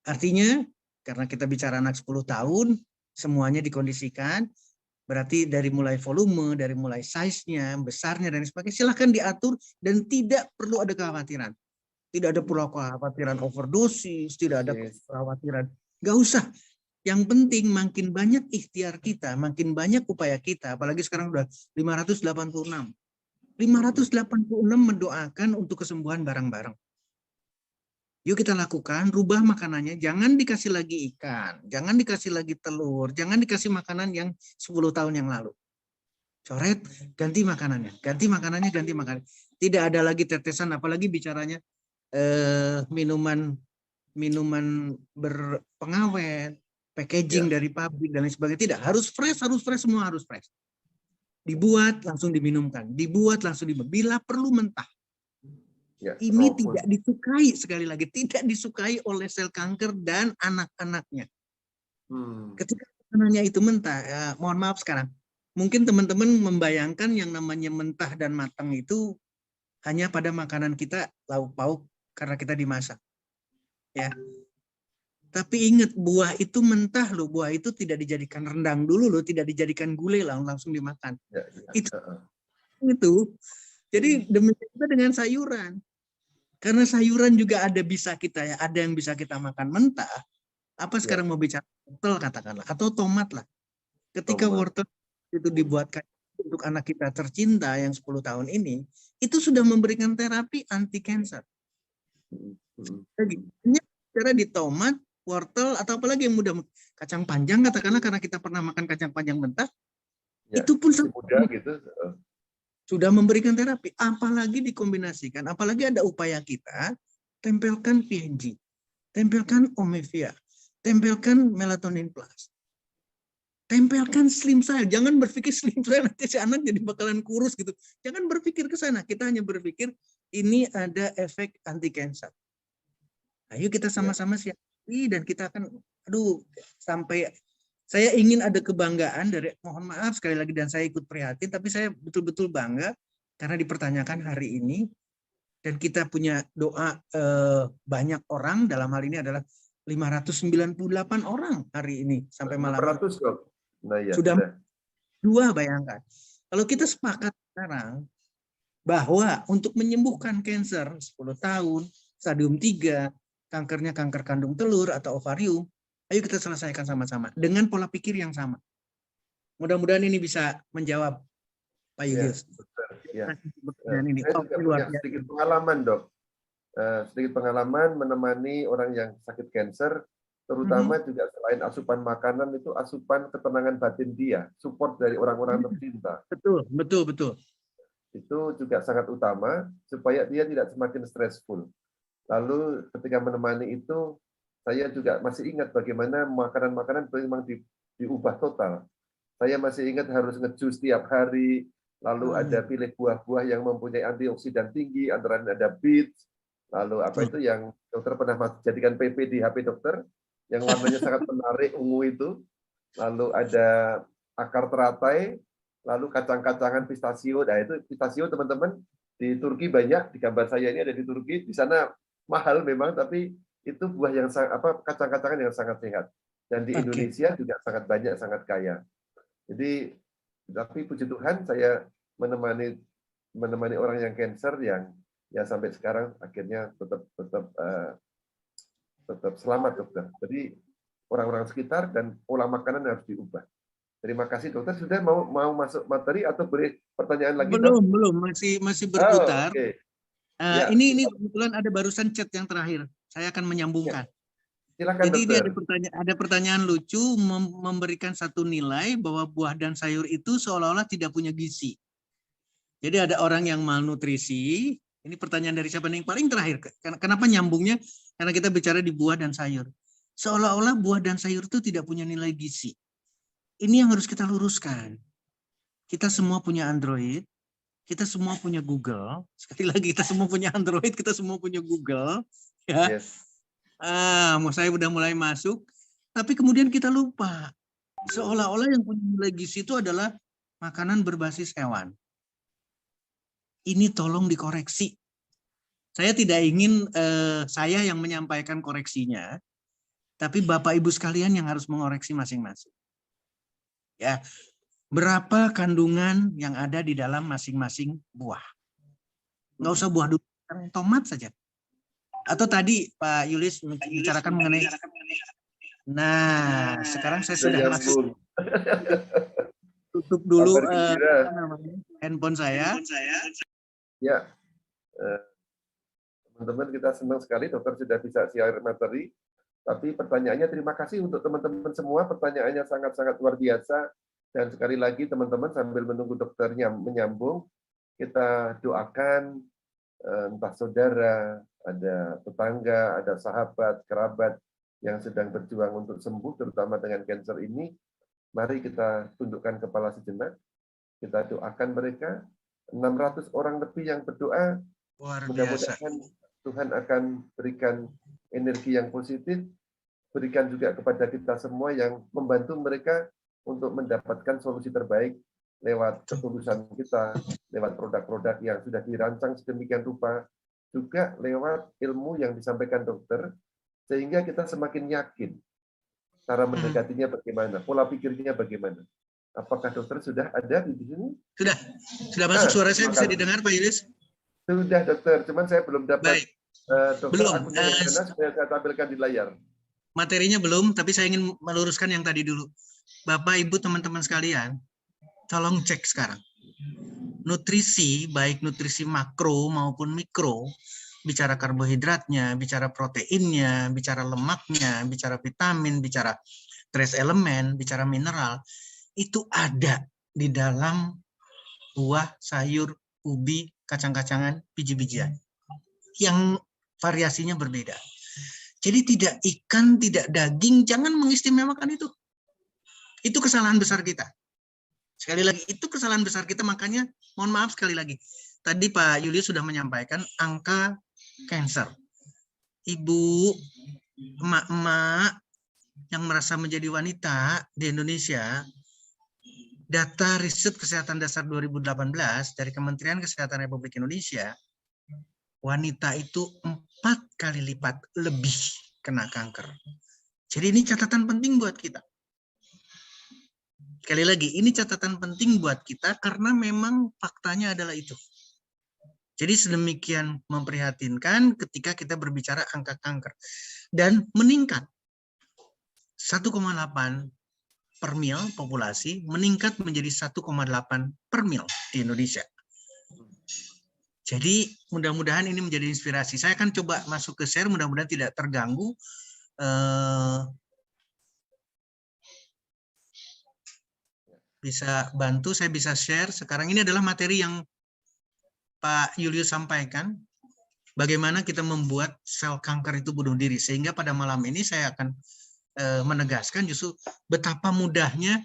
Artinya, karena kita bicara anak 10 tahun, semuanya dikondisikan, berarti dari mulai volume, dari mulai size-nya, besarnya, dan sebagainya, silahkan diatur dan tidak perlu ada kekhawatiran. Tidak ada perlu kekhawatiran overdosis, tidak ada kekhawatiran. Nggak usah. Yang penting makin banyak ikhtiar kita, makin banyak upaya kita, apalagi sekarang udah 586. 586 mendoakan untuk kesembuhan bareng-bareng. Yuk kita lakukan, rubah makanannya, jangan dikasih lagi ikan, jangan dikasih lagi telur, jangan dikasih makanan yang 10 tahun yang lalu. Coret, ganti makanannya, ganti makanannya, ganti makanannya. Tidak ada lagi tetesan, apalagi bicaranya minuman berpengawet, packaging dari pabrik dan lain sebagainya. Tidak, harus fresh, semua harus fresh. Dibuat, langsung diminumkan. Dibuat, langsung diminum. Bila perlu mentah. Ya, ini tidak disukai, sekali lagi, tidak disukai oleh sel kanker dan anak-anaknya. Ketika makanannya itu mentah, mohon maaf sekarang, mungkin teman-teman membayangkan yang namanya mentah dan matang itu hanya pada makanan kita, lauk pauk, karena kita dimasak. Ya. Tapi ingat, buah itu mentah loh, buah itu tidak dijadikan rendang dulu loh, tidak dijadikan gulai langsung dimakan. Ya. Itu. Jadi demikian juga dengan sayuran. Karena sayuran juga ada yang bisa kita makan mentah. Apa sekarang mau bicara wortel katakanlah, atau tomat lah. Ketika wortel itu dibuatkan untuk anak kita tercinta yang 10 tahun ini, itu sudah memberikan terapi anti kanker. Jadi, cara di tomat, wortel, atau apalagi yang mudah, kacang panjang katakanlah, karena kita pernah makan kacang panjang mentah, itu pun mudah gitu. Sudah memberikan terapi, apalagi dikombinasikan, apalagi ada upaya kita, tempelkan PNG, tempelkan Omevia, tempelkan melatonin plus, tempelkan slim cell. Jangan berpikir slim cell nanti si anak jadi bakalan kurus gitu. Jangan berpikir ke sana, kita hanya berpikir ini ada efek anti kanker. Ayo kita sama-sama siapi dan kita akan, sampai saya ingin ada kebanggaan dari, mohon maaf sekali lagi dan saya ikut prihatin, tapi saya betul-betul bangga karena dipertanyakan hari ini dan kita punya doa banyak orang, dalam hal ini adalah 598 orang hari ini sampai malam. 400 dok. Nah, ya, sudah 2, bayangkan. Kalau kita sepakat sekarang bahwa untuk menyembuhkan kanker 10 tahun, stadium 3, kankernya kanker kandung telur atau ovarium, ayo kita selesaikan sama-sama dengan pola pikir yang sama. Mudah-mudahan ini bisa menjawab Pak Yulius. Ya. Saya juga punya sedikit pengalaman dok. Sedikit pengalaman menemani orang yang sakit kanker, terutama juga selain asupan makanan itu asupan ketenangan batin dia, support dari orang-orang tercinta. Betul. Itu juga sangat utama supaya dia tidak semakin stressful. Lalu ketika menemani itu, saya juga masih ingat bagaimana makanan-makanan memang diubah total. Saya masih ingat harus ngejus tiap hari, lalu ada pilih buah-buah yang mempunyai antioksidan tinggi, antara lain ada beets, lalu apa itu yang dokter pernah jadikan PP di HP dokter, yang warnanya sangat menarik, ungu itu, lalu ada akar teratai, lalu kacang-kacangan pistachio. Nah itu pistachio teman-teman di Turki banyak, di gambar saya ini ada di Turki, di sana mahal memang, tapi itu buah yang kacang-kacangan yang sangat sehat. Dan di Indonesia juga sangat banyak, sangat kaya. Jadi, tapi puji Tuhan saya menemani orang yang kanker yang ya sampai sekarang akhirnya tetap selamat dokter. Jadi orang-orang sekitar dan pola makanan harus diubah. Terima kasih dokter. Sudah mau masuk materi atau beri pertanyaan lagi? Belum, masih berputar. Ini kebetulan ada barusan chat yang terakhir. Saya akan menyambungkan. Silakan, jadi dokter. ini ada pertanyaan lucu memberikan satu nilai bahwa buah dan sayur itu seolah-olah tidak punya gizi. Jadi ada orang yang malnutrisi. Ini pertanyaan dari siapa nih? Paling terakhir. Kenapa nyambungnya? Karena kita bicara di buah dan sayur. Seolah-olah buah dan sayur itu tidak punya nilai gizi. Ini yang harus kita luruskan. Kita semua punya Android. Kita semua punya Google. Sekali lagi, kita semua punya Android. Kita semua punya Google. Ya. Yes. Saya udah mulai masuk, tapi kemudian kita lupa. Seolah-olah yang punya nilai gizi itu adalah makanan berbasis hewan. Ini tolong dikoreksi. Saya tidak ingin saya yang menyampaikan koreksinya, tapi Bapak Ibu sekalian yang harus mengoreksi masing-masing. Ya, berapa kandungan yang ada di dalam masing-masing buah? Nggak usah buah dulu, tomat saja. Atau tadi Pak Yulius membicarakan mengenai. Nah, sekarang saya sudah masuk. Tutup dulu handphone saya. Ya, teman-teman kita senang sekali dokter sudah bisa share materi. Tapi pertanyaannya terima kasih untuk teman-teman semua. Pertanyaannya sangat-sangat luar biasa. Dan sekali lagi teman-teman sambil menunggu dokternya menyambung, kita doakan entah saudara, ada tetangga, ada sahabat, kerabat yang sedang berjuang untuk sembuh, terutama dengan kanker ini. Mari kita tundukkan kepala sejenak, kita doakan mereka. 600 orang lebih yang berdoa, mudah-mudahan Tuhan akan berikan energi yang positif, berikan juga kepada kita semua yang membantu mereka untuk mendapatkan solusi terbaik lewat ketulusan kita, lewat produk-produk yang sudah dirancang sedemikian rupa, juga lewat ilmu yang disampaikan dokter, sehingga kita semakin yakin cara mendekatinya bagaimana, pola pikirnya bagaimana. Apakah dokter sudah ada di sini? Sudah masuk suara saya bisa didengar Pak Yulius? Sudah dokter, cuman saya belum dapat dokter belum. supaya saya tampilkan di layar. Materinya belum, tapi saya ingin meluruskan yang tadi dulu. Bapak, Ibu, teman-teman sekalian, tolong cek sekarang. Nutrisi, baik nutrisi makro maupun mikro, bicara karbohidratnya, bicara proteinnya, bicara lemaknya, bicara vitamin, bicara trace elemen, bicara mineral, itu ada di dalam buah, sayur, ubi, kacang-kacangan, biji-bijian. Yang variasinya berbeda. Jadi tidak ikan, tidak daging, jangan mengistimewakan itu. Itu kesalahan besar kita. Sekali lagi, itu kesalahan besar kita, makanya mohon maaf sekali lagi. Tadi Pak Yulius sudah menyampaikan angka kanker. Ibu, emak-emak yang merasa menjadi wanita di Indonesia, data riset kesehatan dasar 2018 dari Kementerian Kesehatan Republik Indonesia, wanita itu 4 kali lipat lebih kena kanker. Jadi ini catatan penting buat kita. Sekali lagi, ini catatan penting buat kita karena memang faktanya adalah itu. Jadi sedemikian memprihatinkan ketika kita berbicara angka kanker. Dan meningkat 1,8 per mil populasi, meningkat menjadi 1,8 per mil di Indonesia. Jadi mudah-mudahan ini menjadi inspirasi. Saya akan coba masuk ke share, mudah-mudahan tidak terganggu. Bisa bantu, saya bisa share. Sekarang ini adalah materi yang Pak Julius sampaikan. Bagaimana kita membuat sel kanker itu bunuh diri. Sehingga pada malam ini saya akan menegaskan justru betapa mudahnya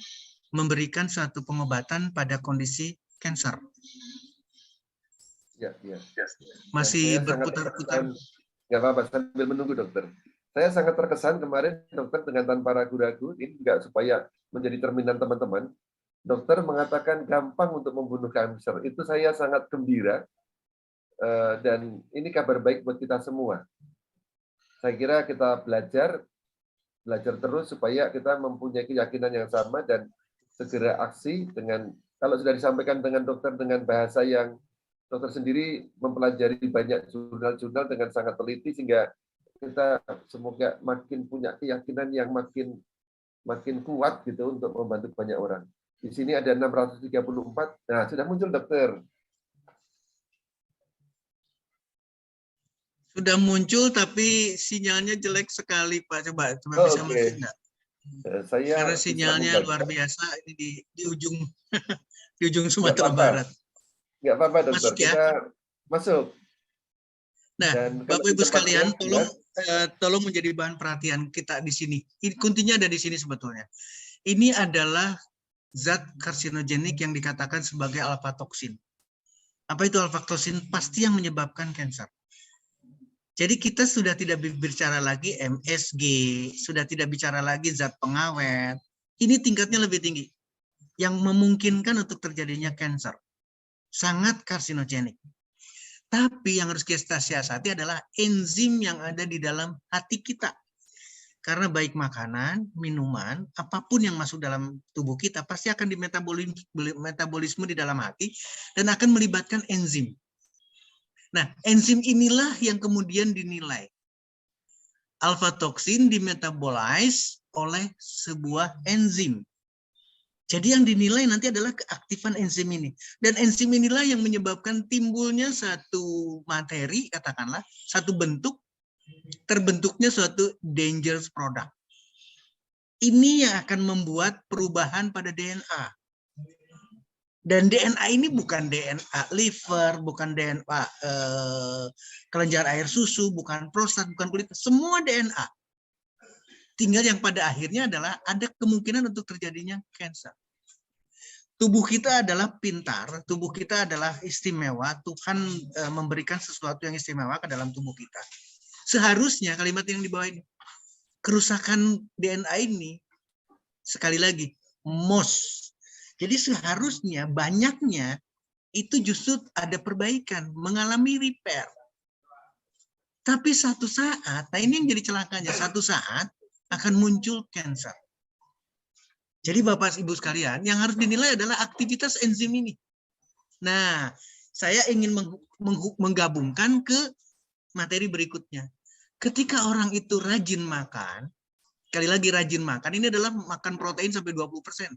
memberikan suatu pengobatan pada kondisi kanker. Ya. Masih berputar-putar. Nggak apa-apa, sambil menunggu dokter. Saya sangat terkesan kemarin dokter dengan tanpa ragu-ragu, ini juga supaya menjadi cerminan teman-teman, dokter mengatakan gampang untuk membunuh kanker. Itu saya sangat gembira, dan ini kabar baik buat kita semua. Saya kira kita belajar terus supaya kita mempunyai keyakinan yang sama dan segera aksi dengan, kalau sudah disampaikan dengan dokter dengan bahasa yang dokter sendiri mempelajari banyak jurnal-jurnal dengan sangat teliti, sehingga kita semoga makin punya keyakinan yang makin kuat gitu untuk membantu banyak orang. Di sini ada 634. Nah, sudah muncul dokter. Sudah muncul tapi sinyalnya jelek sekali, Pak. Coba bisa mungkin enggak? Karena sinyalnya luar biasa ini di ujung di ujung Sumatera Barat. Nggak apa-apa, dokter. Masuk ya? Kita masuk. Nah, Bapak Ibu sekalian, tolong menjadi bahan perhatian kita di sini. Kuncinya ada di sini sebetulnya. Ini adalah zat karsinogenik yang dikatakan sebagai alfa-toksin. Apa itu alfa-toksin? Pasti yang menyebabkan kanker. Jadi kita sudah tidak bicara lagi MSG, sudah tidak bicara lagi zat pengawet. Ini tingkatnya lebih tinggi, yang memungkinkan untuk terjadinya kanker. Sangat karsinogenik. Tapi yang harus kita siasati adalah enzim yang ada di dalam hati kita. Karena baik makanan, minuman, apapun yang masuk dalam tubuh kita pasti akan dimetabolisme di dalam hati dan akan melibatkan enzim. Nah, enzim inilah yang kemudian dinilai. Alfa-toksin dimetabolize oleh sebuah enzim. Jadi yang dinilai nanti adalah keaktifan enzim ini. Dan enzim inilah yang menyebabkan timbulnya satu materi, katakanlah, satu bentuk, terbentuknya suatu dangerous product. Ini yang akan membuat perubahan pada DNA. Dan DNA ini bukan DNA liver, bukan DNA kelenjar air susu, bukan prostat, bukan kulit, semua DNA. Tinggal yang pada akhirnya adalah ada kemungkinan untuk terjadinya kanker. Tubuh kita adalah pintar, tubuh kita adalah istimewa, Tuhan memberikan sesuatu yang istimewa ke dalam tubuh kita. Seharusnya kalimat yang di bawah ini, kerusakan DNA ini, sekali lagi, jadi seharusnya banyaknya itu justru ada perbaikan, mengalami repair. Tapi satu saat, nah ini yang jadi celakanya, satu saat akan muncul kanker. Jadi Bapak Ibu sekalian, yang harus dinilai adalah aktivitas enzim ini. Nah, saya ingin menggabungkan ke materi berikutnya. Ketika orang itu rajin makan, sekali lagi rajin makan, ini adalah makan protein sampai 20%.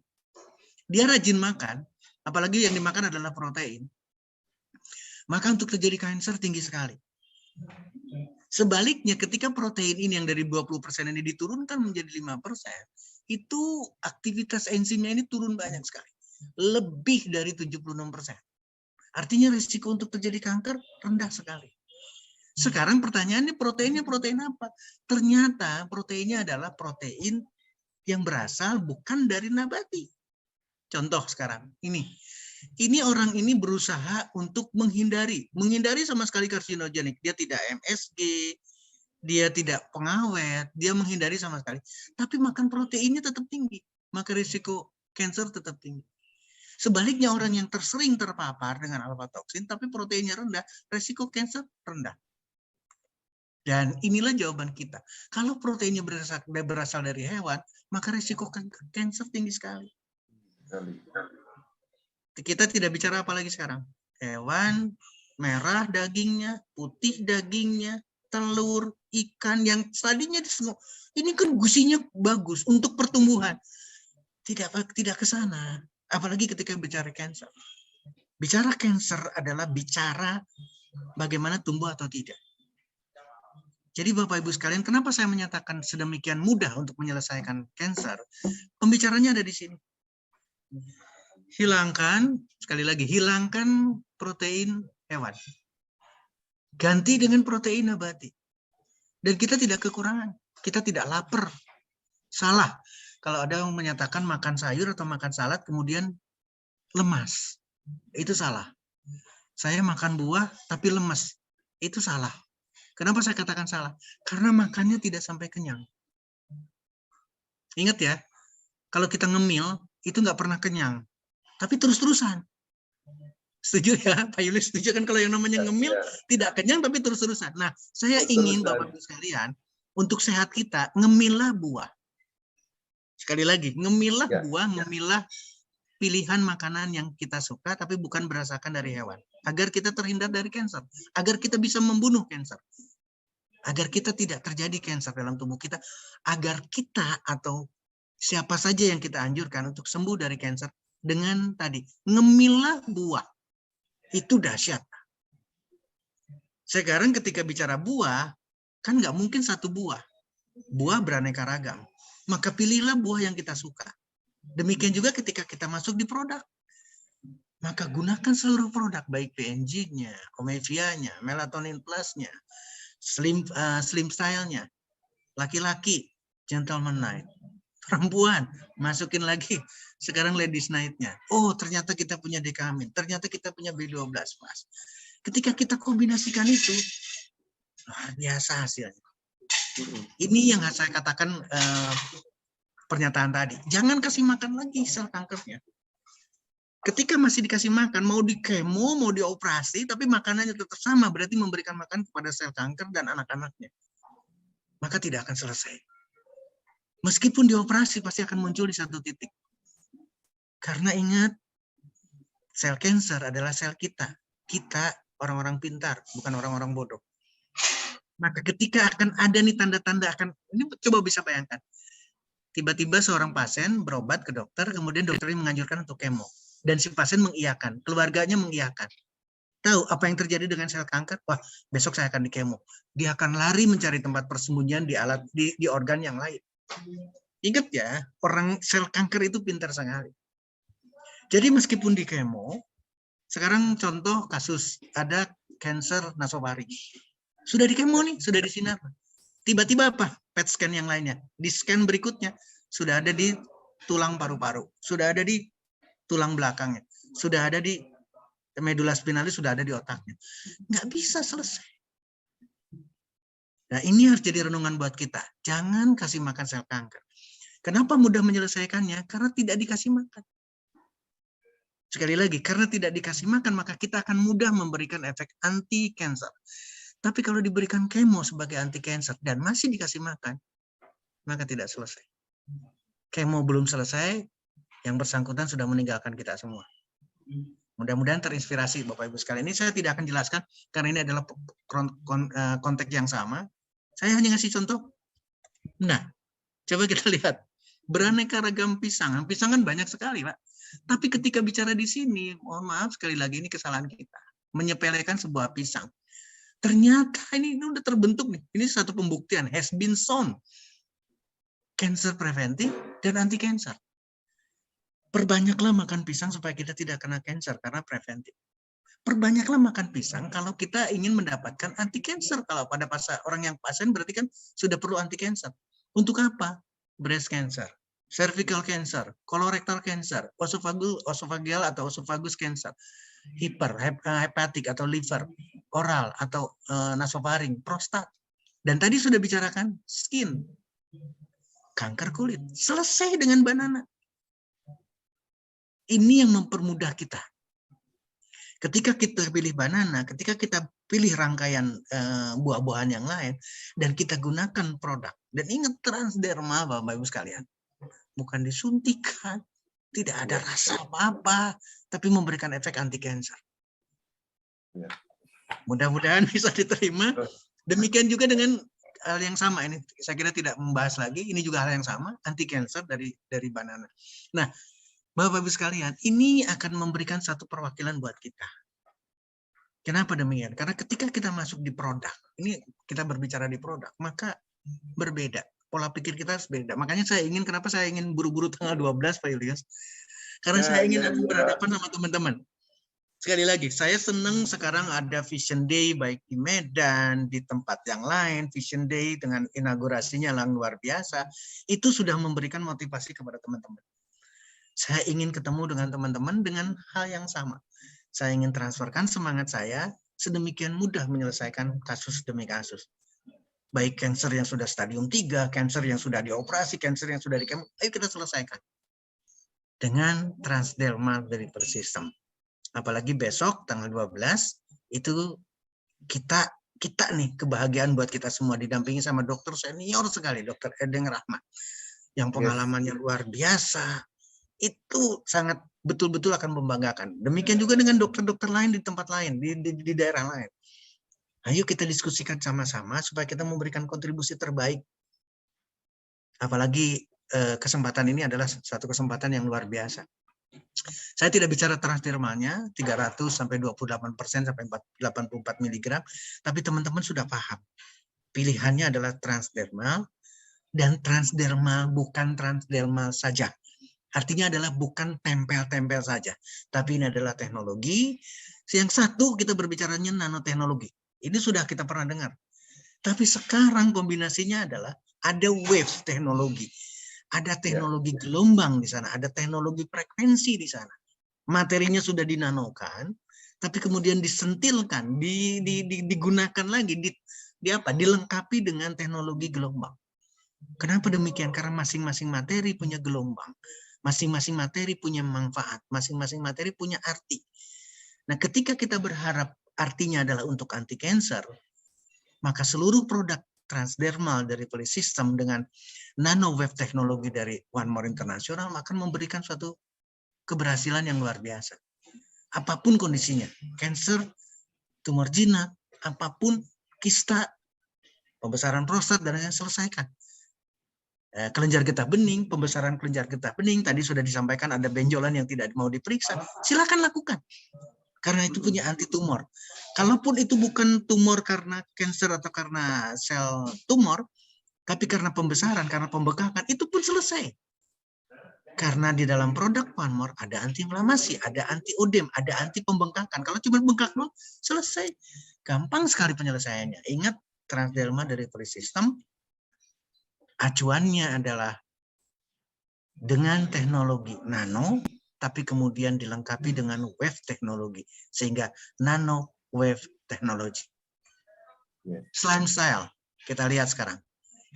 Dia rajin makan, apalagi yang dimakan adalah protein, maka untuk terjadi kanker tinggi sekali. Sebaliknya ketika protein ini yang dari 20% ini diturunkan menjadi 5%, itu aktivitas enzimnya ini turun banyak sekali. Lebih dari 76%. Artinya risiko untuk terjadi kanker rendah sekali. Sekarang pertanyaannya proteinnya protein apa? Ternyata proteinnya adalah protein yang berasal bukan dari nabati. Contoh sekarang, ini orang ini berusaha untuk menghindari sama sekali karsinogenik. Dia tidak MSG, dia tidak pengawet, dia menghindari sama sekali. Tapi makan proteinnya tetap tinggi, maka risiko kanker tetap tinggi. Sebaliknya orang yang sering terpapar dengan alfa toksin tapi proteinnya rendah, resiko kanker rendah. Dan inilah jawaban kita. Kalau proteinnya berasal dari hewan, maka resiko kanker tinggi sekali. Kita tidak bicara apa lagi sekarang. Hewan, merah dagingnya, putih dagingnya, telur, ikan yang tadinya ini kan gusinya bagus untuk pertumbuhan. Tidak ke sana. Apalagi ketika bicara kanker. Bicara kanker adalah bicara bagaimana tumbuh atau tidak. Jadi Bapak Ibu sekalian, kenapa saya menyatakan sedemikian mudah untuk menyelesaikan kanker? Pembicaranya ada di sini. Hilangkan, sekali lagi, hilangkan protein hewan. Ganti dengan protein nabati. Dan kita tidak kekurangan. Kita tidak lapar. Salah. Kalau ada yang menyatakan makan sayur atau makan salad, kemudian lemas. Itu salah. Saya makan buah, tapi lemas. Itu salah. Kenapa saya katakan salah? Karena makannya tidak sampai kenyang. Ingat ya, kalau kita ngemil, itu nggak pernah kenyang. Tapi terus-terusan. Setuju ya, Pak Yulis? Setuju kan kalau yang namanya ngemil, tidak kenyang tapi terus-terusan. Nah, saya ingin Bapak-Ibu sekalian, untuk sehat kita, ngemillah buah. Sekali lagi, ngemillah buah, ngemillah pilihan makanan yang kita suka, tapi bukan berdasarkan dari hewan. Agar kita terhindar dari kanker. Agar kita bisa membunuh kanker. Agar kita tidak terjadi kanker dalam tubuh kita. Agar kita atau siapa saja yang kita anjurkan untuk sembuh dari kanker. Dengan tadi, ngemillah buah. Itu dahsyat. Sekarang ketika bicara buah, kan nggak mungkin satu buah. Buah beraneka ragam. Maka pilihlah buah yang kita suka. Demikian juga ketika kita masuk di produk. Maka gunakan seluruh produk, baik PNG-nya, Omevia-nya, Melatonin Plus-nya, Slim Style-nya. Laki-laki, Gentleman Night. Perempuan, masukin lagi. Sekarang Ladies Night-nya. Oh, ternyata kita punya Dekamin. Ternyata kita punya B12 Plus. Ketika kita kombinasikan itu, luar biasa hasilnya. Ini yang saya katakan pernyataan tadi. Jangan kasih makan lagi sel kankernya. Ketika masih dikasih makan, mau di kemo, mau dioperasi, tapi makanannya tetap sama, berarti memberikan makan kepada sel kanker dan anak-anaknya. Maka tidak akan selesai. Meskipun dioperasi, pasti akan muncul di satu titik. Karena ingat, sel kanker adalah sel kita. Kita orang-orang pintar, bukan orang-orang bodoh. Maka ketika akan ada nih tanda-tanda ini coba bisa bayangkan. Tiba-tiba seorang pasien berobat ke dokter, kemudian dokternya menganjurkan untuk kemo. Dan si pasien mengiyakan, keluarganya mengiyakan. Tahu apa yang terjadi dengan sel kanker? Wah, besok saya akan di kemo. Dia akan lari mencari tempat persembunyian di organ yang lain. Ingat ya, orang sel kanker itu pintar sekali. Jadi meskipun di kemo, sekarang contoh kasus ada kanker nasofaring. Sudah di kemo nih, sudah di sinar. Tiba-tiba apa? PET scan yang lainnya. Di scan berikutnya, sudah ada di tulang paru-paru. Sudah ada di tulang belakangnya. Sudah ada di medula spinalis, sudah ada di otaknya. Nggak bisa selesai. Nah, ini harus jadi renungan buat kita. Jangan kasih makan sel kanker. Kenapa mudah menyelesaikannya? Karena tidak dikasih makan. Sekali lagi, karena tidak dikasih makan, maka kita akan mudah memberikan efek anti-kanker. Tapi kalau diberikan kemo sebagai anti-kanker dan masih dikasih makan, maka tidak selesai. Kemo belum selesai, yang bersangkutan sudah meninggalkan kita semua. Mudah-mudahan terinspirasi Bapak Ibu sekalian. Ini saya tidak akan jelaskan karena ini adalah konteks yang sama. Saya hanya ngasih contoh. Nah, coba kita lihat. Beraneka ragam pisang. Pisang kan banyak sekali, Pak. Tapi ketika bicara di sini, mohon maaf sekali lagi ini kesalahan kita. Menyepelekan sebuah pisang. Ternyata ini udah terbentuk nih. Ini satu pembuktian. Has been shown. Cancer preventif dan anti-cancer. Perbanyaklah makan pisang supaya kita tidak kena kanker karena preventif. Perbanyaklah makan pisang kalau kita ingin mendapatkan anti-cancer. Kalau pada orang yang pasien berarti kan sudah perlu anti-cancer. Untuk apa? Breast cancer, cervical cancer, colorectal cancer, esophageal atau esophagus cancer, hepatik atau liver, oral atau nasofaring, prostat. Dan tadi sudah bicarakan skin, kanker kulit. Selesai dengan banana. Ini yang mempermudah kita. Ketika kita pilih banana, ketika kita pilih rangkaian buah-buahan yang lain, dan kita gunakan produk. Dan ingat transderma, Bapak Ibu sekalian, bukan disuntikan, tidak ada rasa apa-apa, tapi memberikan efek anti kanker. Mudah-mudahan bisa diterima. Demikian juga dengan hal yang sama, ini saya kira tidak membahas lagi, ini juga hal yang sama, anti kanker dari banana. Nah, Bapak Ibu sekalian, ini akan memberikan satu perwakilan buat kita. Kenapa demikian? Karena ketika kita masuk di produk, ini kita berbicara di produk, maka berbeda. Pola pikir kita harus beda. Makanya kenapa saya ingin buru-buru tanggal 12, Pak Ilyas? Karena saya ingin berhadapan sama teman-teman. Sekali lagi, saya senang sekarang ada Vision Day, baik di Medan, di tempat yang lain, Vision Day dengan inaugurasinya yang luar biasa, itu sudah memberikan motivasi kepada teman-teman. Saya ingin ketemu dengan teman-teman dengan hal yang sama. Saya ingin transferkan semangat saya sedemikian mudah menyelesaikan kasus demi kasus. Baik kanker yang sudah stadium 3, kanker yang sudah dioperasi, kanker yang sudah dikemo, ayo kita selesaikan. Dengan transdermal delivery system. Apalagi besok tanggal 12 itu kita nih kebahagiaan buat kita semua didampingi sama dokter senior sekali, Dr. Edeng Rahmat yang pengalamannya luar biasa. Itu sangat betul-betul akan membanggakan. Demikian juga dengan dokter-dokter lain di tempat lain, di daerah lain. Ayo kita diskusikan sama-sama supaya kita memberikan kontribusi terbaik. Apalagi kesempatan ini adalah satu kesempatan yang luar biasa. Saya tidak bicara transdermalnya 300 sampai 28% sampai 84 mg, tapi teman-teman sudah paham. Pilihannya adalah transdermal, dan transdermal bukan transdermal saja. Artinya adalah bukan tempel-tempel saja, tapi ini adalah teknologi. Yang satu kita berbicaranya nanoteknologi. Ini sudah kita pernah dengar. Tapi sekarang kombinasinya adalah ada wave teknologi. Ada teknologi gelombang di sana, ada teknologi frekuensi di sana. Materinya sudah dinanokan, tapi kemudian disentilkan, digunakan lagi, dilengkapi dengan teknologi gelombang. Kenapa demikian? Karena masing-masing materi punya gelombang, masing-masing materi punya manfaat, masing-masing materi punya arti. Nah, ketika kita berharap artinya adalah untuk anti kanker, maka seluruh produk transdermal dari Polysystem dengan nanowave teknologi dari One More International akan memberikan suatu keberhasilan yang luar biasa. Apapun kondisinya, kanker, tumor jinak, apapun, kista, pembesaran prostat, dan lain-lain selesaikan. Kelenjar getah bening, pembesaran kelenjar getah bening, tadi sudah disampaikan ada benjolan yang tidak mau diperiksa, silakan lakukan. Karena itu punya anti tumor. Kalaupun itu bukan tumor karena kanker atau karena sel tumor, tapi karena pembesaran, karena pembekakan, itu pun selesai. Karena di dalam produk One More ada anti-inflamasi, ada anti-odem, ada anti pembengkakan. Kalau cuma bengkak doang, selesai. Gampang sekali penyelesaiannya. Ingat, transdermal dari Polysystem, acuannya adalah dengan teknologi nano, tapi kemudian dilengkapi dengan wave teknologi, sehingga nano wave teknologi. Slime style, kita lihat sekarang.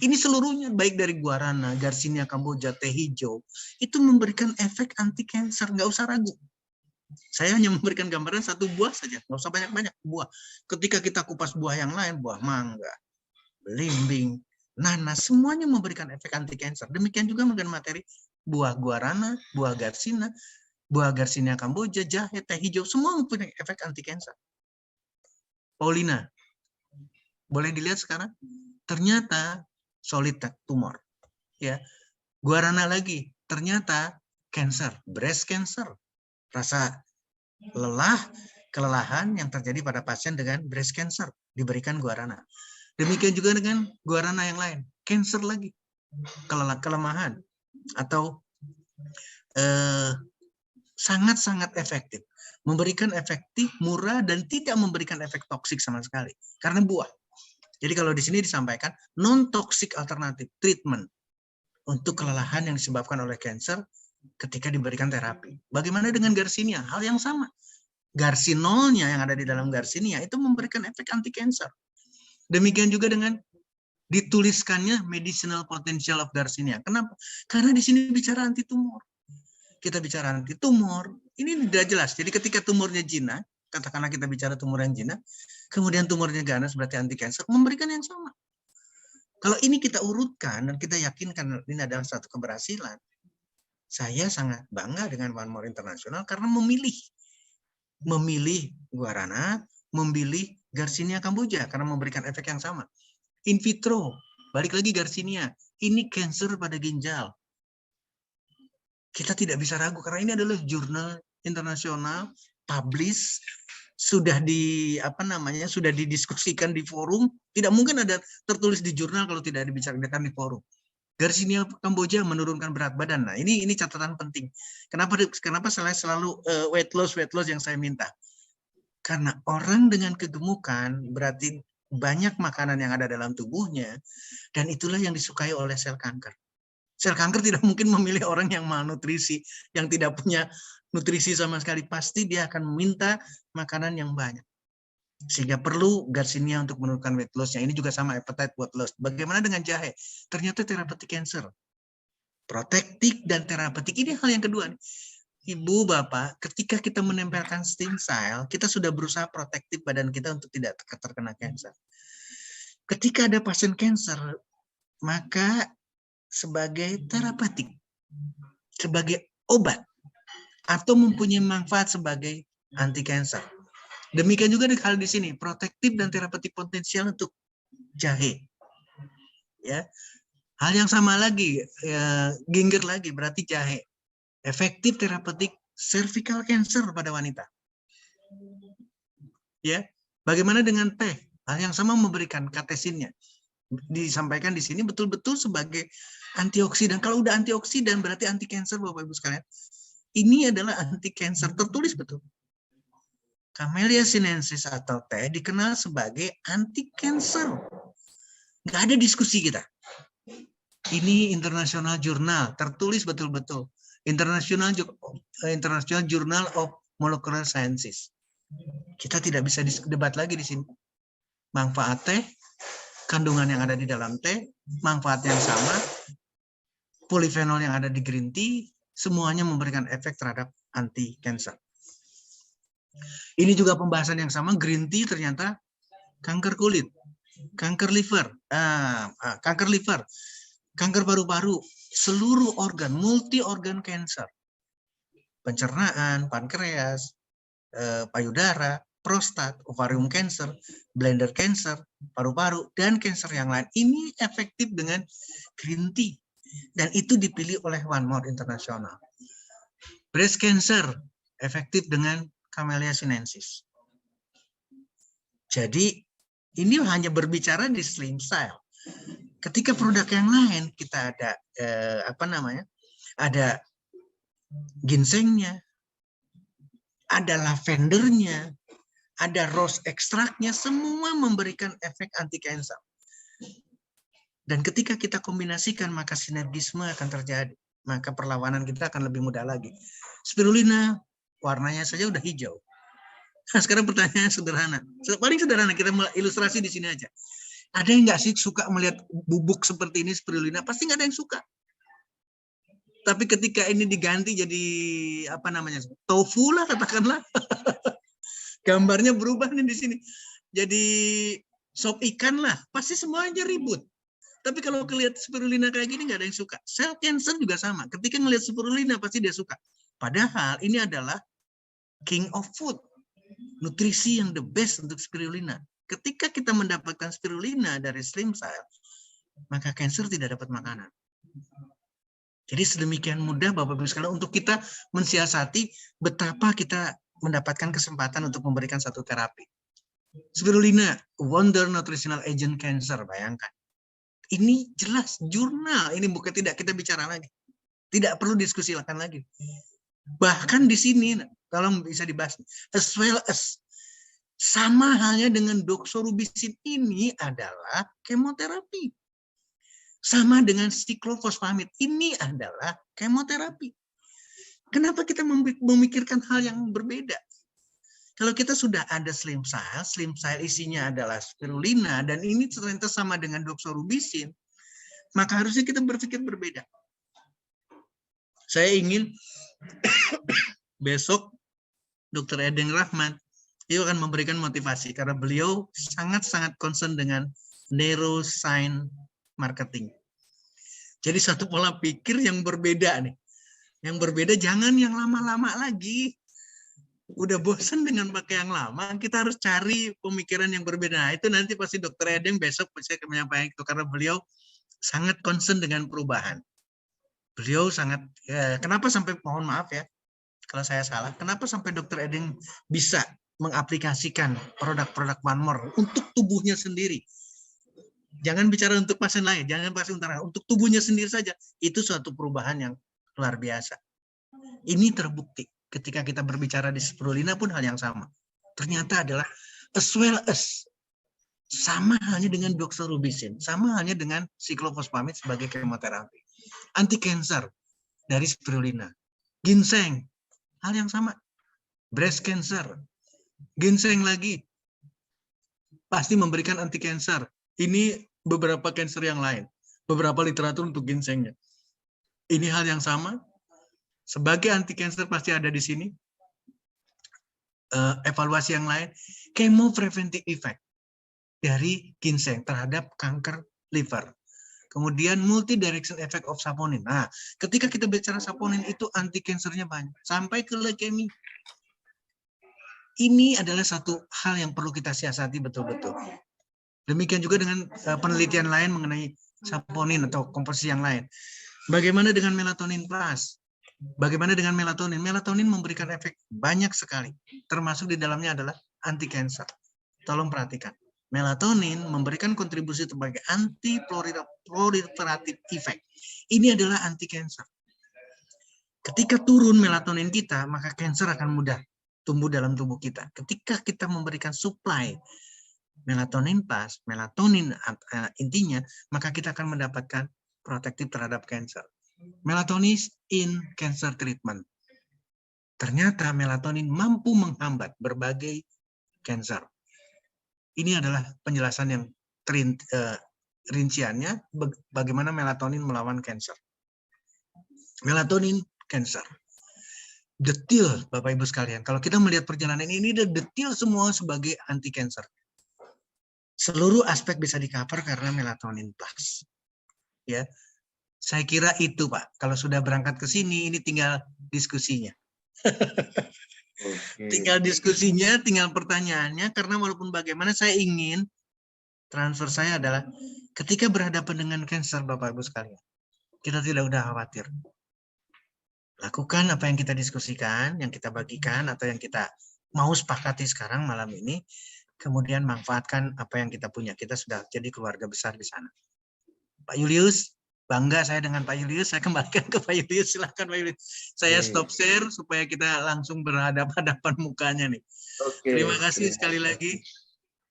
Ini seluruhnya baik dari guarana, Garcinia cambogia, teh hijau, itu memberikan efek anti kanker, nggak usah ragu. Saya hanya memberikan gambaran satu buah saja, nggak usah banyak-banyak buah. Ketika kita kupas buah yang lain, buah mangga, belimbing, nanas, semuanya memberikan efek anti kanker. Demikian juga dengan materi buah guarana, buah Garcinia cambogia, jahe, teh hijau, semua mempunyai efek anti kanker. Paulina, boleh dilihat sekarang? Ternyata solid tumor. Ya, guarana lagi, ternyata kanker, breast cancer, rasa lelah, kelelahan yang terjadi pada pasien dengan breast cancer, diberikan guarana. Demikian juga dengan guarana yang lain, kanker lagi, kelemahan, atau sangat-sangat efektif. Memberikan efektif, murah, dan tidak memberikan efek toksik sama sekali. Karena buah. Jadi kalau di sini disampaikan, non-toxic alternative treatment untuk kelelahan yang disebabkan oleh kanker ketika diberikan terapi. Bagaimana dengan Garcinia? Hal yang sama. Garcinolnya yang ada di dalam Garcinia itu memberikan efek anti kanker. Demikian juga dengan dituliskannya medicinal potential of Garcinia. Kenapa? Karena di sini bicara anti tumor. kita bicara nanti tumor, ini tidak jelas. Jadi ketika tumornya jinak, katakanlah kita bicara tumor yang jinak, kemudian tumornya ganas berarti anti cancer, memberikan yang sama. Kalau ini kita urutkan dan kita yakinkan ini adalah satu keberhasilan, saya sangat bangga dengan One More International karena memilih guarana, memilih Garcinia cambogia karena memberikan efek yang sama. In vitro, balik lagi Garcinia, ini kanker pada ginjal. Kita tidak bisa ragu karena ini adalah jurnal internasional, publish, sudah sudah didiskusikan di forum. Tidak mungkin ada tertulis di jurnal kalau tidak dibicarakan di forum. Garcinia cambogia menurunkan berat badan. Nah, ini catatan penting. Kenapa saya selalu weight loss yang saya minta? Karena orang dengan kegemukan berarti banyak makanan yang ada dalam tubuhnya, dan itulah yang disukai oleh sel kanker. Sel kanker tidak mungkin memilih orang yang malnutrisi, yang tidak punya nutrisi sama sekali. Pasti dia akan meminta makanan yang banyak. Sehingga perlu Garcinia untuk menurunkan weight loss-nya. Ini juga sama appetite weight loss. Bagaimana dengan jahe? Ternyata terapeutik cancer. Protektik dan terapeutik. Ini hal yang kedua. Ibu, Bapak, ketika kita menempelkan stem cell, kita sudah berusaha protektif badan kita untuk tidak terkena cancer. Ketika ada pasien cancer, maka sebagai terapeutik, sebagai obat, atau mempunyai manfaat sebagai anti cancer. Demikian juga hal di sini, protektif dan terapeutik potensial untuk jahe. Ya, hal yang sama lagi, ginger lagi berarti jahe. Efektif terapeutik cervical cancer pada wanita. Ya, bagaimana dengan teh? Hal yang sama memberikan katesinnya. Disampaikan di sini betul-betul sebagai antioksidan. Kalau udah antioksidan berarti anti cancer, Bapak Ibu sekalian. Ini adalah anti cancer, tertulis betul. Camellia sinensis atau teh dikenal sebagai anti cancer. Nggak ada diskusi kita. Ini international jurnal, tertulis betul-betul. International Journal of Molecular Sciences. Kita tidak bisa debat lagi di sini. Manfaat teh, kandungan yang ada di dalam teh, manfaat yang sama, polifenol yang ada di green tea, semuanya memberikan efek terhadap anti cancer. Ini juga pembahasan yang sama, green tea ternyata kanker kulit, kanker liver, kanker paru-paru, seluruh organ, multi-organ cancer, pencernaan, pankreas, payudara, prostat, ovarium cancer, bladder cancer, paru-paru, dan cancer yang lain. Ini efektif dengan green tea. Dan itu dipilih oleh One More International. Breast cancer, efektif dengan Camellia sinensis. Jadi, ini hanya berbicara di slim cell. Ketika produk yang lain, kita ada, ada ginsengnya, ada lavendernya, ada rose ekstraknya, semua memberikan efek anti cancer. Dan ketika kita kombinasikan, maka sinergisme akan terjadi. Maka perlawanan kita akan lebih mudah lagi. Spirulina, warnanya saja udah hijau. Nah, sekarang pertanyaannya sederhana. Paling sederhana, kita ilustrasi di sini aja. Ada yang nggak sih suka melihat bubuk seperti ini, spirulina? Pasti nggak ada yang suka. Tapi ketika ini diganti jadi tofu lah katakanlah, gambarnya berubah nih di sini. Jadi sop ikan lah, pasti semuanya ribut. Tapi kalau ngelihat spirulina kayak gini nggak ada yang suka. Sel cancer juga sama. Ketika ngelihat spirulina pasti dia suka. Padahal ini adalah king of food, nutrisi yang the best untuk spirulina. Ketika kita mendapatkan spirulina dari stem cell, maka cancer tidak dapat makanan. Jadi sedemikian mudah Bapak Ibu sekalian untuk kita mensiasati betapa kita mendapatkan kesempatan untuk memberikan satu terapi. Spirulina, wonder nutritional agent cancer, bayangkan. Ini jelas jurnal, ini bukan tidak kita bicara lagi. Tidak perlu diskusikan lagi. Bahkan di sini, kalau bisa dibahas, as well as sama halnya dengan doxorubicin, ini adalah kemoterapi. Sama dengan siklofosfamid, ini adalah kemoterapi. Kenapa kita memikirkan hal yang berbeda? Kalau kita sudah ada slim cell isinya adalah spirulina, dan ini ternyata sama dengan doxorubicin, maka harusnya kita berpikir berbeda. Saya ingin Besok Dr. Edeng Rahmat itu akan memberikan motivasi karena beliau sangat-sangat concern dengan neuroscience marketing. Jadi satu pola pikir yang berbeda nih. Yang berbeda jangan yang lama-lama lagi. Udah bosan dengan pakai yang lama, kita harus cari pemikiran yang berbeda. Nah, itu nanti pasti Dr. Edeng besok saya akan menyampaikan itu karena beliau sangat concern dengan perubahan. Beliau sangat, kenapa sampai, mohon maaf ya, kalau saya salah, kenapa sampai Dr. Edeng bisa mengaplikasikan produk-produk Manmore untuk tubuhnya sendiri? Jangan bicara untuk pasien lain, jangan pasien utara, untuk tubuhnya sendiri saja. Itu suatu perubahan yang luar biasa. Ini terbukti ketika kita berbicara di spirulina pun hal yang sama. Ternyata adalah as well as sama halnya dengan doxorubicin, sama halnya dengan siklofosfamid sebagai kemoterapi. Anti cancer dari spirulina. Ginseng, hal yang sama. Breast cancer, ginseng lagi pasti memberikan anti cancer. Ini beberapa cancer yang lain, beberapa literatur untuk ginsengnya. Ini hal yang sama. Sebagai anti cancer pasti ada di sini. Evaluasi yang lain, chemopreventive effect dari ginseng terhadap kanker liver. Kemudian multi direction effect of saponin. Nah, ketika kita bicara saponin itu anti cancernya banyak sampai ke leukemia. Ini adalah satu hal yang perlu kita siasati betul-betul. Demikian juga dengan penelitian lain mengenai saponin atau komposisi yang lain. Bagaimana dengan melatonin plus? Bagaimana dengan melatonin? Melatonin memberikan efek banyak sekali. Termasuk di dalamnya adalah anti cancer. Tolong perhatikan. Melatonin memberikan kontribusi sebagai anti-proliferative effect. Ini adalah anti cancer. Ketika turun melatonin kita, maka cancer akan mudah tumbuh dalam tubuh kita. Ketika kita memberikan supply melatonin plus, melatonin intinya, maka kita akan mendapatkan protektif terhadap cancer. Melatonin in cancer treatment. Ternyata melatonin mampu menghambat berbagai cancer. Ini adalah penjelasan yang rinciannya bagaimana melatonin melawan cancer. Melatonin cancer. Detil Bapak Ibu sekalian. Kalau kita melihat perjalanan ini detil semua sebagai anti cancer. Seluruh aspek bisa di-cover karena melatonin plus. Ya. Saya kira itu, Pak. Kalau sudah berangkat ke sini, ini tinggal diskusinya. Tinggal diskusinya, tinggal pertanyaannya, karena walaupun bagaimana saya ingin, transfer saya adalah, ketika berhadapan dengan cancer, Bapak Ibu sekalian, kita tidak udah khawatir. Lakukan apa yang kita diskusikan, yang kita bagikan, atau yang kita mau sepakati sekarang malam ini, kemudian manfaatkan apa yang kita punya. Kita sudah jadi keluarga besar di sana. Pak Julius, bangga saya dengan Pak Julius. Saya kembalikan ke Pak Julius. Silakan Pak Julius. Saya stop share supaya kita langsung berhadapan-hadapan mukanya nih. Terima kasih sekali lagi.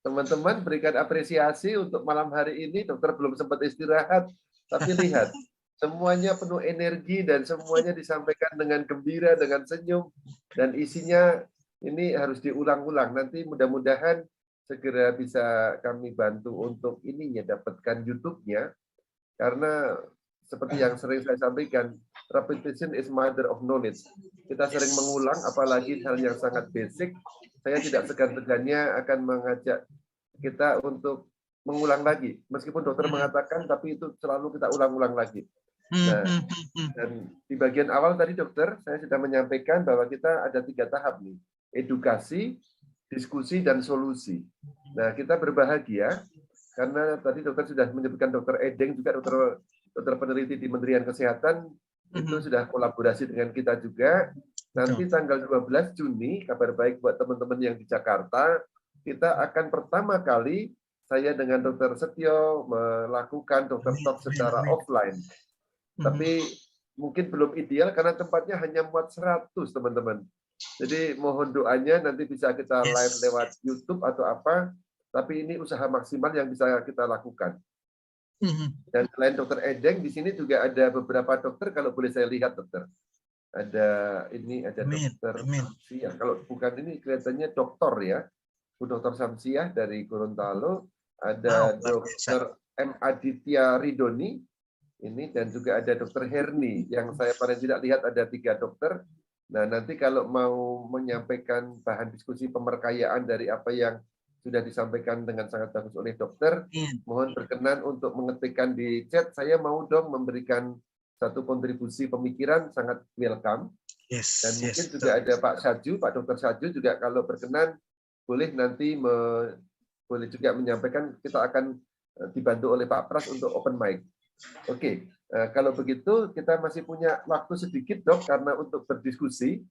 Teman-teman berikan apresiasi untuk malam hari ini. Dokter belum sempat istirahat, tapi lihat semuanya penuh energi dan semuanya disampaikan dengan gembira, dengan senyum, dan isinya ini harus diulang-ulang. Nanti mudah-mudahan segera bisa kami bantu untuk ininya, dapatkan YouTube-nya. Karena seperti yang sering saya sampaikan, repetition is mother of knowledge. Kita sering mengulang, apalagi hal yang sangat basic. Saya tidak segan-segannya akan mengajak kita untuk mengulang lagi. Meskipun dokter mengatakan, tapi itu selalu kita ulang-ulang lagi. Nah, dan di bagian awal tadi dokter, saya sudah menyampaikan bahwa kita ada 3 tahap nih. Edukasi, diskusi, dan solusi. Nah, kita berbahagia karena tadi dokter sudah menyebutkan Dr. Edeng juga dokter peneliti di Kementerian Kesehatan itu sudah kolaborasi dengan kita juga. Nanti tanggal 12 Juni, kabar baik buat teman-teman yang di Jakarta, kita akan pertama kali saya dengan Dr. Setio melakukan Dr. Talk secara offline. Tapi mungkin belum ideal karena tempatnya hanya muat 100 teman-teman. Jadi mohon doanya nanti bisa kita live lewat YouTube atau apa, tapi ini usaha maksimal yang bisa kita lakukan. Dan selain Dr. Edeng, di sini juga ada beberapa dokter, kalau boleh saya lihat dokter. Ada Dr. Samsiah. Kalau bukan ini kelihatannya dokter ya. Bu Dr. Samsiah dari Gorontalo. Ada Dr. M. Aditya Ridoni. ini, dan juga ada Dr. Herni yang saya paling tidak lihat ada 3 dokter. Nah, nanti kalau mau menyampaikan bahan diskusi pemerkayaan dari apa yang sudah disampaikan dengan sangat bagus oleh dokter, mohon berkenan untuk mengetikkan di chat. Saya mau dong memberikan satu kontribusi pemikiran, sangat welcome. Dan mungkin juga ada Pak Saju, Pak Dr. Saju juga kalau berkenan boleh nanti boleh juga menyampaikan. Kita akan dibantu oleh Pak Pras untuk open mic. Oke, kalau begitu kita masih punya waktu sedikit, Dok, karena untuk berdiskusi.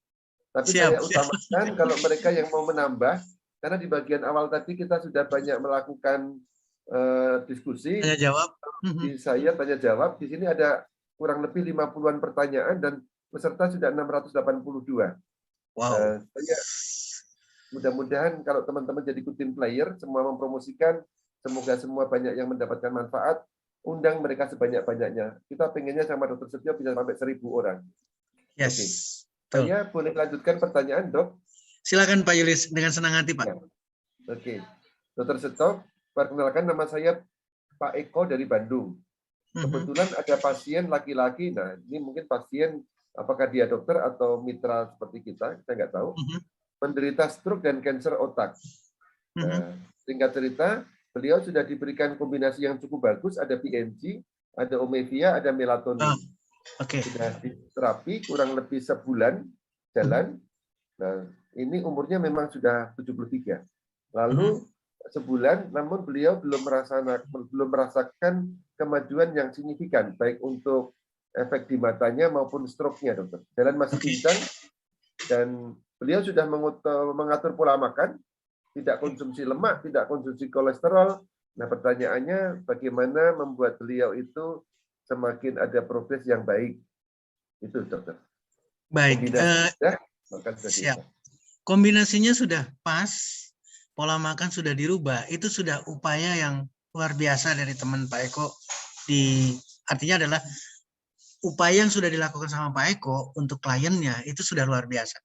Tapi saya utamakan kalau mereka yang mau menambah, karena di bagian awal tadi kita sudah banyak melakukan diskusi. Tanya jawab. Saya tanya jawab. Di sini ada kurang lebih 50-an pertanyaan dan peserta sudah 682. Wow. Saya mudah-mudahan kalau teman-teman jadi good team player, semua mempromosikan, semoga semua banyak yang mendapatkan manfaat. Undang mereka sebanyak-banyaknya. Kita pengennya sama Dr. Setio bisa sampai 1.000 orang. Yes. Oke. Saya boleh lanjutkan pertanyaan, Dok? Silakan Pak Julius, dengan senang hati, Pak. Ya. Oke. Dr. Setio, perkenalkan nama saya Pak Eko dari Bandung. Kebetulan ada pasien laki-laki. Nah, ini mungkin pasien, apakah dia dokter atau mitra seperti kita nggak tahu. Menderita stroke dan kanker otak. Nah, singkat cerita, beliau sudah diberikan kombinasi yang cukup bagus, ada PNG, ada Omevia, ada melatonin. Sudah diterapi kurang lebih sebulan jalan. Nah, ini umurnya memang sudah 73. Lalu sebulan, namun beliau belum merasakan kemajuan yang signifikan, baik untuk efek di matanya maupun stroke-nya, dokter. Jalan masih pincang, dan beliau sudah mengatur pola makan, tidak konsumsi lemak, tidak konsumsi kolesterol. Nah, pertanyaannya bagaimana membuat beliau itu semakin ada progres yang baik. Itu, dokter. Baik. Siap. Kombinasinya sudah pas, pola makan sudah dirubah. Itu sudah upaya yang luar biasa dari teman Pak Eko. Artinya adalah upaya yang sudah dilakukan sama Pak Eko untuk kliennya itu sudah luar biasa.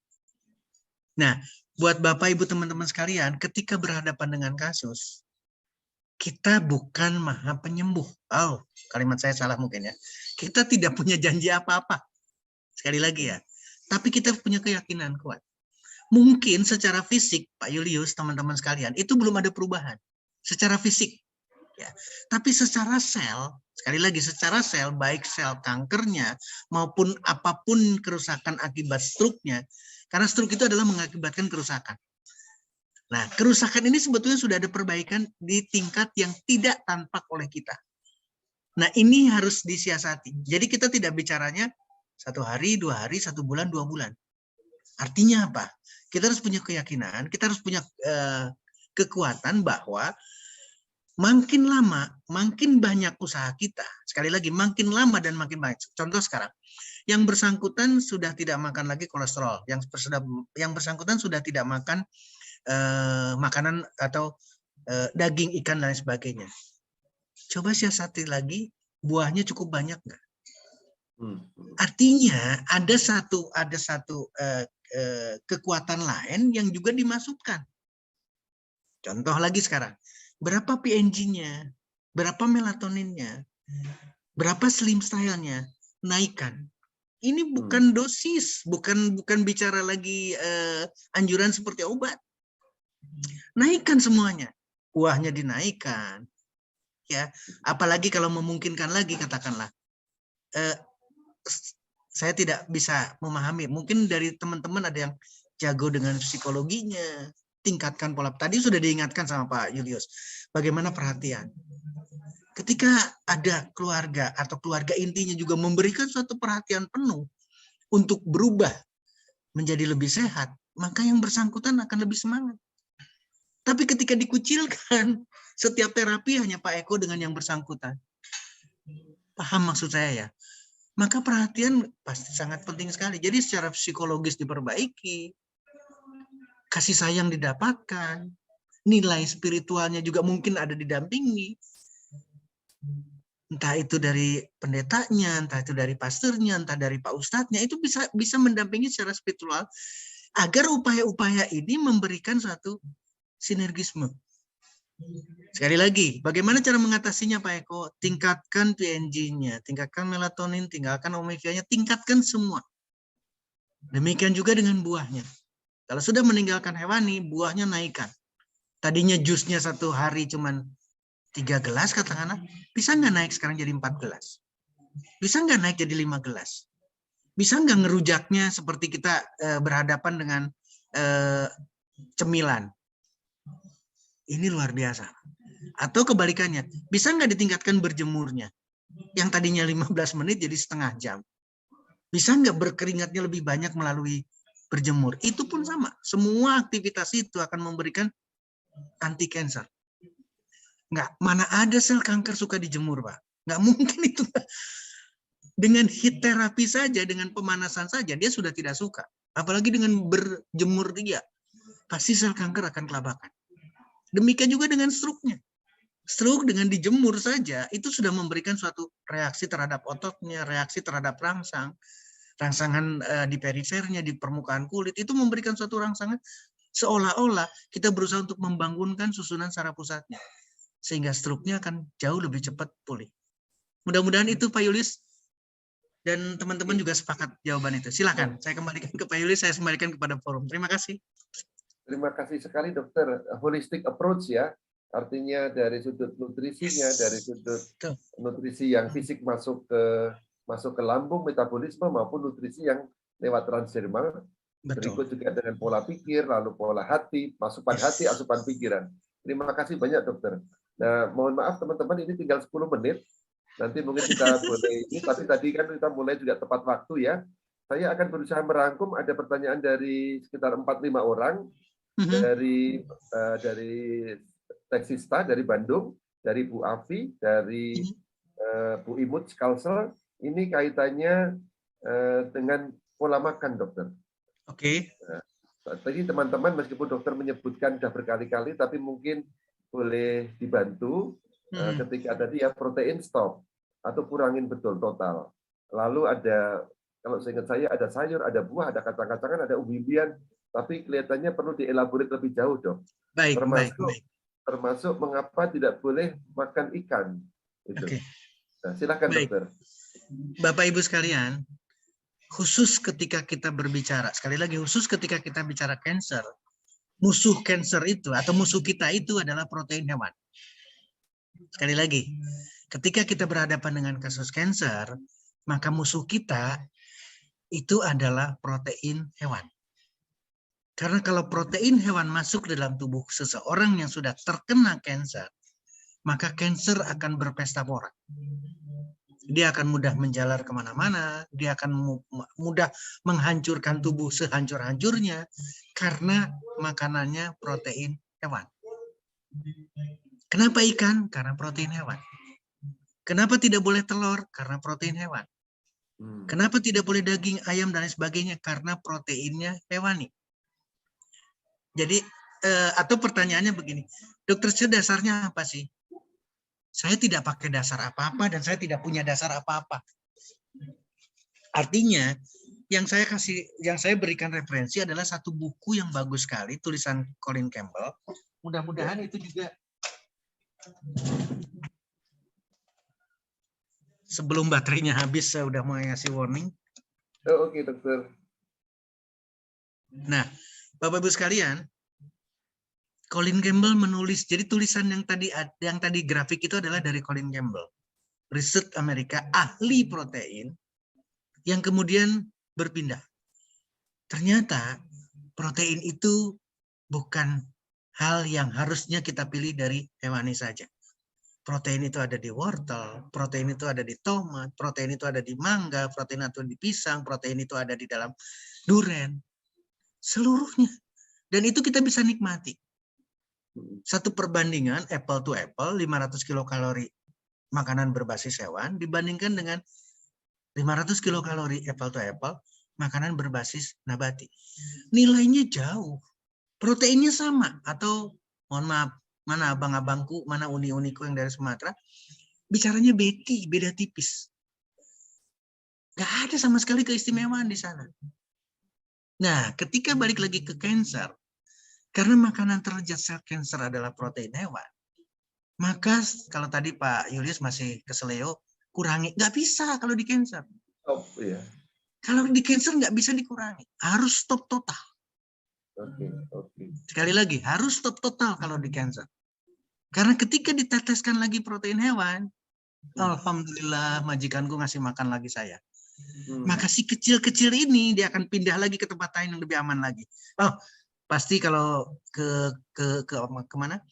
Nah, buat Bapak Ibu teman-teman sekalian, ketika berhadapan dengan kasus, kita bukan maha penyembuh. Oh, kalimat saya salah mungkin ya. Kita tidak punya janji apa-apa. Sekali lagi ya. Tapi kita punya keyakinan kuat. Mungkin secara fisik, Pak Julius, teman-teman sekalian, itu belum ada perubahan. Secara fisik. Ya. Tapi secara sel, sekali lagi secara sel, baik sel kankernya maupun apapun kerusakan akibat stroke-nya, karena stroke itu adalah mengakibatkan kerusakan. Nah, kerusakan ini sebetulnya sudah ada perbaikan di tingkat yang tidak tampak oleh kita. Nah, ini harus disiasati. Jadi kita tidak bicaranya 1 hari, 2 hari, 1 bulan, 2 bulan. Artinya apa? Kita harus punya keyakinan, kita harus punya kekuatan bahwa makin lama, makin banyak usaha kita. Sekali lagi, makin lama dan makin baik. Contoh sekarang, yang bersangkutan sudah tidak makan lagi kolesterol, yang bersangkutan sudah tidak makan makanan atau daging, ikan dan sebagainya. Coba siasati lagi, buahnya cukup banyak nggak? Artinya ada satu kekuatan lain yang juga dimasukkan. Contoh lagi sekarang, berapa PNG-nya, berapa melatoninnya, berapa slim style-nya, naikkan. Ini bukan dosis, bukan bicara lagi anjuran seperti obat. Naikkan semuanya, buahnya dinaikkan, ya. Apalagi kalau memungkinkan lagi, katakanlah, saya tidak bisa memahami. Mungkin dari teman-teman ada yang jago dengan psikologinya, tingkatkan pola. Tadi sudah diingatkan sama Pak Julius, bagaimana perhatian. Ketika ada keluarga atau keluarga intinya juga memberikan suatu perhatian penuh untuk berubah menjadi lebih sehat, maka yang bersangkutan akan lebih semangat. Tapi ketika dikucilkan, setiap terapi hanya Pak Eko dengan yang bersangkutan. Paham maksud saya ya? Maka perhatian pasti sangat penting sekali. Jadi secara psikologis diperbaiki, kasih sayang didapatkan, nilai spiritualnya juga mungkin ada didampingi. Entah itu dari pendetanya, entah itu dari pastornya, entah dari Pak Ustadznya, itu bisa mendampingi secara spiritual agar upaya-upaya ini memberikan suatu sinergisme. Sekali lagi, bagaimana cara mengatasinya Pak Eko? Tingkatkan PNG-nya, tingkatkan melatonin, tingkatkan omega-nya, tingkatkan semua. Demikian juga dengan buahnya. Kalau sudah meninggalkan hewani, buahnya naikkan. Tadinya jusnya satu hari cuman 3 gelas katakanlah, bisa nggak naik sekarang jadi 4 gelas? Bisa nggak naik jadi 5 gelas? Bisa nggak ngerujaknya seperti kita berhadapan dengan cemilan? Ini luar biasa. Atau kebalikannya, bisa nggak ditingkatkan berjemurnya? Yang tadinya 15 menit jadi setengah jam. Bisa nggak berkeringatnya lebih banyak melalui berjemur? Itu pun sama. Semua aktivitas itu akan memberikan anti cancer. Nggak, mana ada sel kanker suka dijemur, Pak? Nggak mungkin itu. Dengan heat terapi saja, dengan pemanasan saja, dia sudah tidak suka. Apalagi dengan berjemur dia. Pasti sel kanker akan kelabakan. Demikian juga dengan stroke-nya. Stroke dengan dijemur saja, itu sudah memberikan suatu reaksi terhadap ototnya, reaksi terhadap rangsangan di perifernya, di permukaan kulit, itu memberikan suatu rangsangan seolah-olah kita berusaha untuk membangunkan susunan saraf pusatnya. Sehingga stroke-nya akan jauh lebih cepat pulih. Mudah-mudahan itu Pak Yulis dan teman-teman juga sepakat jawaban itu. Silakan, saya kembalikan ke Pak Yulis, saya kembalikan kepada forum. Terima kasih. Terima kasih sekali dokter. Holistic approach ya. Artinya dari sudut nutrisinya, dari sudut nutrisi yang fisik masuk ke lambung, metabolisme maupun nutrisi yang lewat transdermal. Berikut juga dengan pola pikir, lalu pola hati, asupan hati, asupan pikiran. Terima kasih banyak dokter. Nah, mohon maaf teman-teman, ini tinggal 10 menit. Nanti mungkin kita boleh ini, tapi tadi kan kita mulai juga tepat waktu ya. Saya akan berusaha merangkum, ada pertanyaan dari sekitar 4-5 orang, dari Teksista dari Bandung, dari Bu Afi, dari Bu Imut Kalsel. Ini kaitannya dengan pola makan, dokter. Oke. Tadi teman-teman meskipun dokter menyebutkan sudah berkali-kali, tapi mungkin boleh dibantu ketika tadi ya protein stop atau kurangin betul total. Lalu ada, kalau seingat saya ada sayur, ada buah, ada kacang-kacangan, ada umbi-umbian, tapi kelihatannya perlu dielaborate lebih jauh, dok. Baik. Termasuk mengapa tidak boleh makan ikan. Gitu. Oke. Nah, silakan baik. dokter. Bapak Ibu sekalian, khusus ketika kita berbicara, sekali lagi khusus ketika kita bicara cancer, musuh cancer itu atau musuh kita itu adalah protein hewan. Sekali lagi, ketika kita berhadapan dengan kasus cancer, maka musuh kita itu adalah protein hewan. Karena kalau protein hewan masuk dalam tubuh seseorang yang sudah terkena cancer, maka cancer akan berpesta pora. Dia akan mudah menjalar kemana-mana, dia akan mudah menghancurkan tubuh sehancur-hancurnya karena makanannya protein hewan. Kenapa ikan? Karena protein hewan. Kenapa tidak boleh telur? Karena protein hewan. Kenapa tidak boleh daging, ayam, dan lain sebagainya? Karena proteinnya hewani. Jadi, atau pertanyaannya begini, dokter, dasarnya apa sih? Saya tidak pakai dasar apa-apa dan saya tidak punya dasar apa-apa. Artinya, yang saya berikan referensi adalah satu buku yang bagus sekali, tulisan Colin Campbell. Mudah-mudahan itu juga sebelum baterainya habis, saya udah mau ngasih warning. Oke, dokter. Nah, Bapak Ibu sekalian, Colin Campbell menulis, jadi tulisan yang tadi grafik itu adalah dari Colin Campbell, riset Amerika, ahli protein, yang kemudian berpindah. Ternyata protein itu bukan hal yang harusnya kita pilih dari hewani saja. Protein itu ada di wortel, protein itu ada di tomat, protein itu ada di mangga, protein itu di pisang, protein itu ada di dalam durian. Seluruhnya. Dan itu kita bisa nikmati. Satu perbandingan apple to apple, 500 kilokalori makanan berbasis hewan dibandingkan dengan 500 kilokalori apple to apple makanan berbasis nabati. Nilainya jauh. Proteinnya sama. Atau mohon maaf, mana abang-abangku, mana uni-uniku yang dari Sumatera, bicaranya beda tipis. Gak ada sama sekali keistimewaan di sana. Nah, ketika balik lagi ke cancer, karena makanan terlejat sel cancer adalah protein hewan, Maka kalau tadi Pak Julius masih keseleo, kurangi. Nggak bisa kalau di cancer. Stop, ya. Kalau di cancer nggak bisa dikurangi. Harus stop total. Oke. Sekali lagi, harus stop total kalau di cancer. Karena ketika diteteskan lagi protein hewan, alhamdulillah majikanku ngasih makan lagi saya. Maka si kecil-kecil ini dia akan pindah lagi ke tempat lain yang lebih aman lagi. Oh, pasti kalau kemana?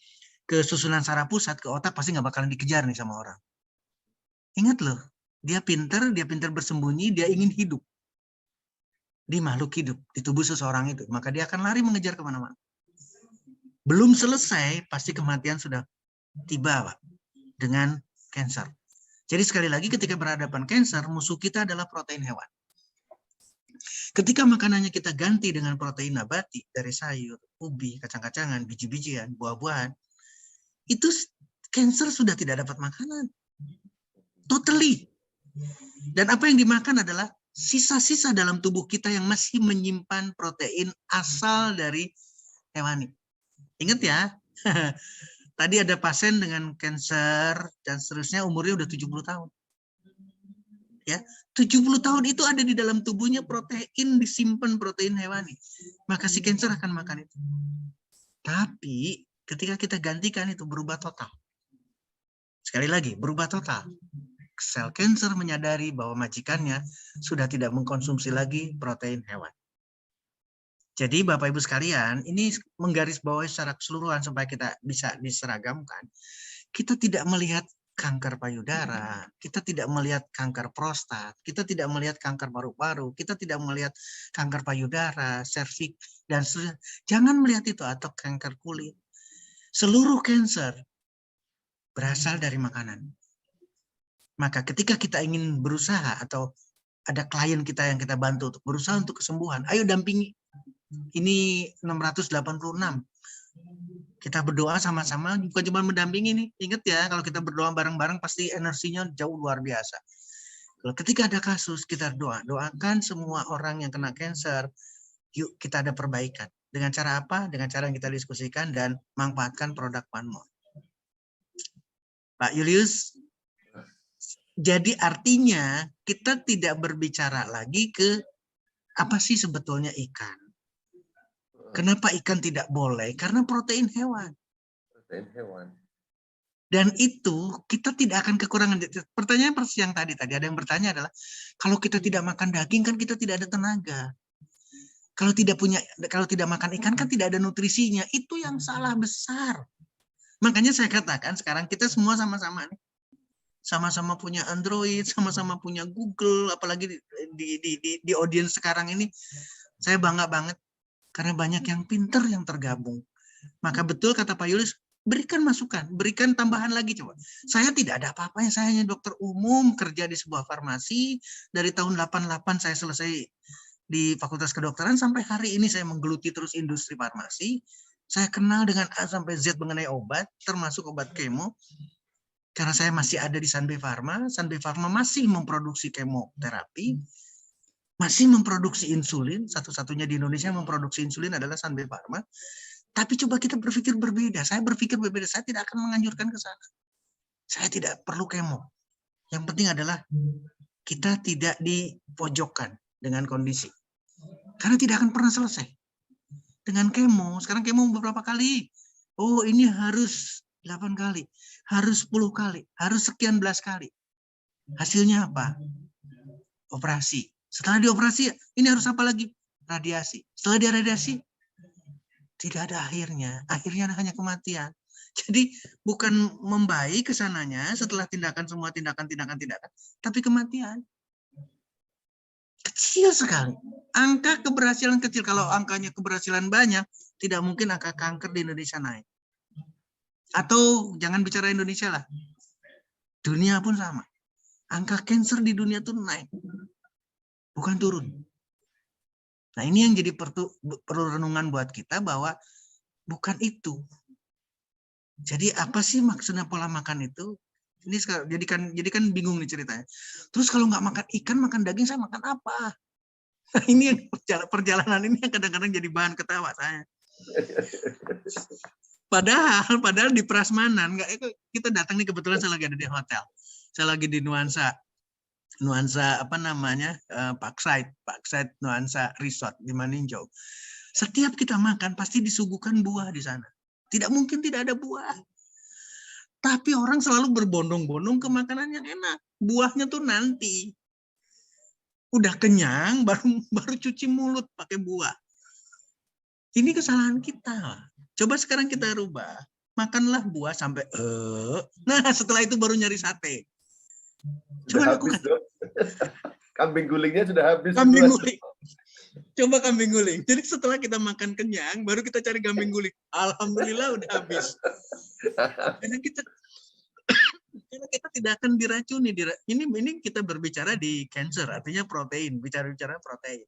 Ke susunan saraf pusat, ke otak pasti nggak bakalan dikejar nih sama orang. Ingat loh, dia pintar bersembunyi, dia ingin hidup di makhluk hidup di tubuh seseorang itu, maka dia akan lari mengejar kemana-mana. Belum selesai, pasti kematian sudah tiba, Pak, dengan kanker. Jadi sekali lagi ketika berhadapan kanker, musuh kita adalah protein hewan. Ketika makanannya kita ganti dengan protein nabati dari sayur, ubi, kacang-kacangan, biji-bijian, buah-buahan, itu kanker sudah tidak dapat makanan. Totally. Dan apa yang dimakan adalah sisa-sisa dalam tubuh kita yang masih menyimpan protein asal dari hewani. Ingat ya, tadi ada pasien dengan kanker dan seterusnya umurnya udah 70 tahun. Ya, 70 tahun itu ada di dalam tubuhnya protein, disimpan protein hewani. Maka si kanker akan makan itu. Tapi ketika kita gantikan itu berubah total. Sekali lagi, berubah total. Sel kanker menyadari bahwa majikannya sudah tidak mengkonsumsi lagi protein hewan. Jadi Bapak Ibu sekalian, ini menggarisbawahi secara keseluruhan supaya kita bisa diseragamkan. Kita tidak melihat kanker payudara, kita tidak melihat kanker prostat, kita tidak melihat kanker paru-paru, kita tidak melihat kanker payudara, serviks, dan seterusnya. Jangan melihat itu, atau kanker kulit. Seluruh kanker berasal dari makanan. Maka ketika kita ingin berusaha atau ada klien kita yang kita bantu untuk berusaha untuk kesembuhan, ayo dampingi. Ini 686. Kita berdoa sama-sama, bukan cuma mendampingi nih. Ingat ya, kalau kita berdoa bareng-bareng pasti energinya jauh luar biasa. Kalau ketika ada kasus, kita doakan semua orang yang kena kanker, yuk kita ada perbaikan. Dengan cara apa? Dengan cara yang kita diskusikan dan manfaatkan produk Panmon. Pak Julius, jadi artinya kita tidak berbicara lagi ke apa sih sebetulnya ikan. Kenapa ikan tidak boleh? Karena protein hewan. Protein hewan. Dan itu kita tidak akan kekurangan. Pertanyaan persis yang tadi ada yang bertanya adalah, kalau kita tidak makan daging kan kita tidak ada tenaga. Kalau tidak makan ikan kan tidak ada nutrisinya. Itu yang salah besar. Makanya saya katakan sekarang kita semua sama-sama nih. Sama-sama punya Android, sama-sama punya Google, apalagi di audiens sekarang ini, saya bangga banget karena banyak yang pinter yang tergabung. Maka betul kata Pak Julius, berikan masukan, berikan tambahan lagi coba. Saya tidak ada apa-apanya, saya hanya dokter umum, kerja di sebuah farmasi, dari tahun 88 saya selesai di Fakultas Kedokteran, sampai hari ini saya menggeluti terus industri farmasi. Saya kenal dengan A sampai Z mengenai obat, termasuk obat kemo. Karena saya masih ada di Sanbe Pharma masih memproduksi kemoterapi, masih memproduksi insulin, satu-satunya di Indonesia yang memproduksi insulin adalah Sanbe Pharma. Tapi coba kita berpikir berbeda. Saya berpikir berbeda, saya tidak akan menganjurkan ke sana. Saya tidak perlu kemo. Yang penting adalah kita tidak dipojokkan dengan kondisi. Karena tidak akan pernah selesai. Dengan kemo, sekarang kemo beberapa kali. Oh, ini harus 8 kali, harus 10 kali, harus sekian belas kali. Hasilnya apa? Operasi. Setelah dioperasi, ini harus apa lagi? Radiasi. Setelah diradiasi, tidak ada akhirnya. Akhirnya hanya kematian. Jadi bukan membaik kesananya setelah semua tindakan, tapi kematian. Kecil sekali. Angka keberhasilan kecil. Kalau angkanya keberhasilan banyak, tidak mungkin angka kanker di Indonesia naik. Atau jangan bicara Indonesia lah. Dunia pun sama. Angka kanker di dunia tuh naik. Bukan turun. Nah ini yang jadi perlu renungan buat kita bahwa bukan itu. Jadi apa sih maksudnya pola makan itu? Ini sekarang jadikan bingung nih ceritanya. Terus kalau nggak makan ikan, makan daging, saya makan apa? Nah, ini yang perjalanan ini yang kadang-kadang jadi bahan ketawa saya. Padahal di Prasmanan, kita datang nih, kebetulan saya lagi ada di hotel. Saya lagi di Nuansa apa namanya, Parkside Nuansa Resort di Maninjau. Setiap kita makan pasti disuguhkan buah di sana. Tidak mungkin tidak ada buah. Tapi orang selalu berbondong-bondong ke makanan yang enak. Buahnya tuh nanti. Udah kenyang baru cuci mulut pakai buah. Ini kesalahan kita. Coba sekarang kita rubah. Makanlah buah sampai nah, setelah itu baru nyari sate. Coba lakukan. Kambing gulingnya sudah habis. Kambing guling. Coba kambing guling. Jadi setelah kita makan kenyang, baru kita cari kambing guling. Alhamdulillah udah habis. Karena kita tidak akan diracuni. Ini kita berbicara di cancer, artinya protein. Bicara protein.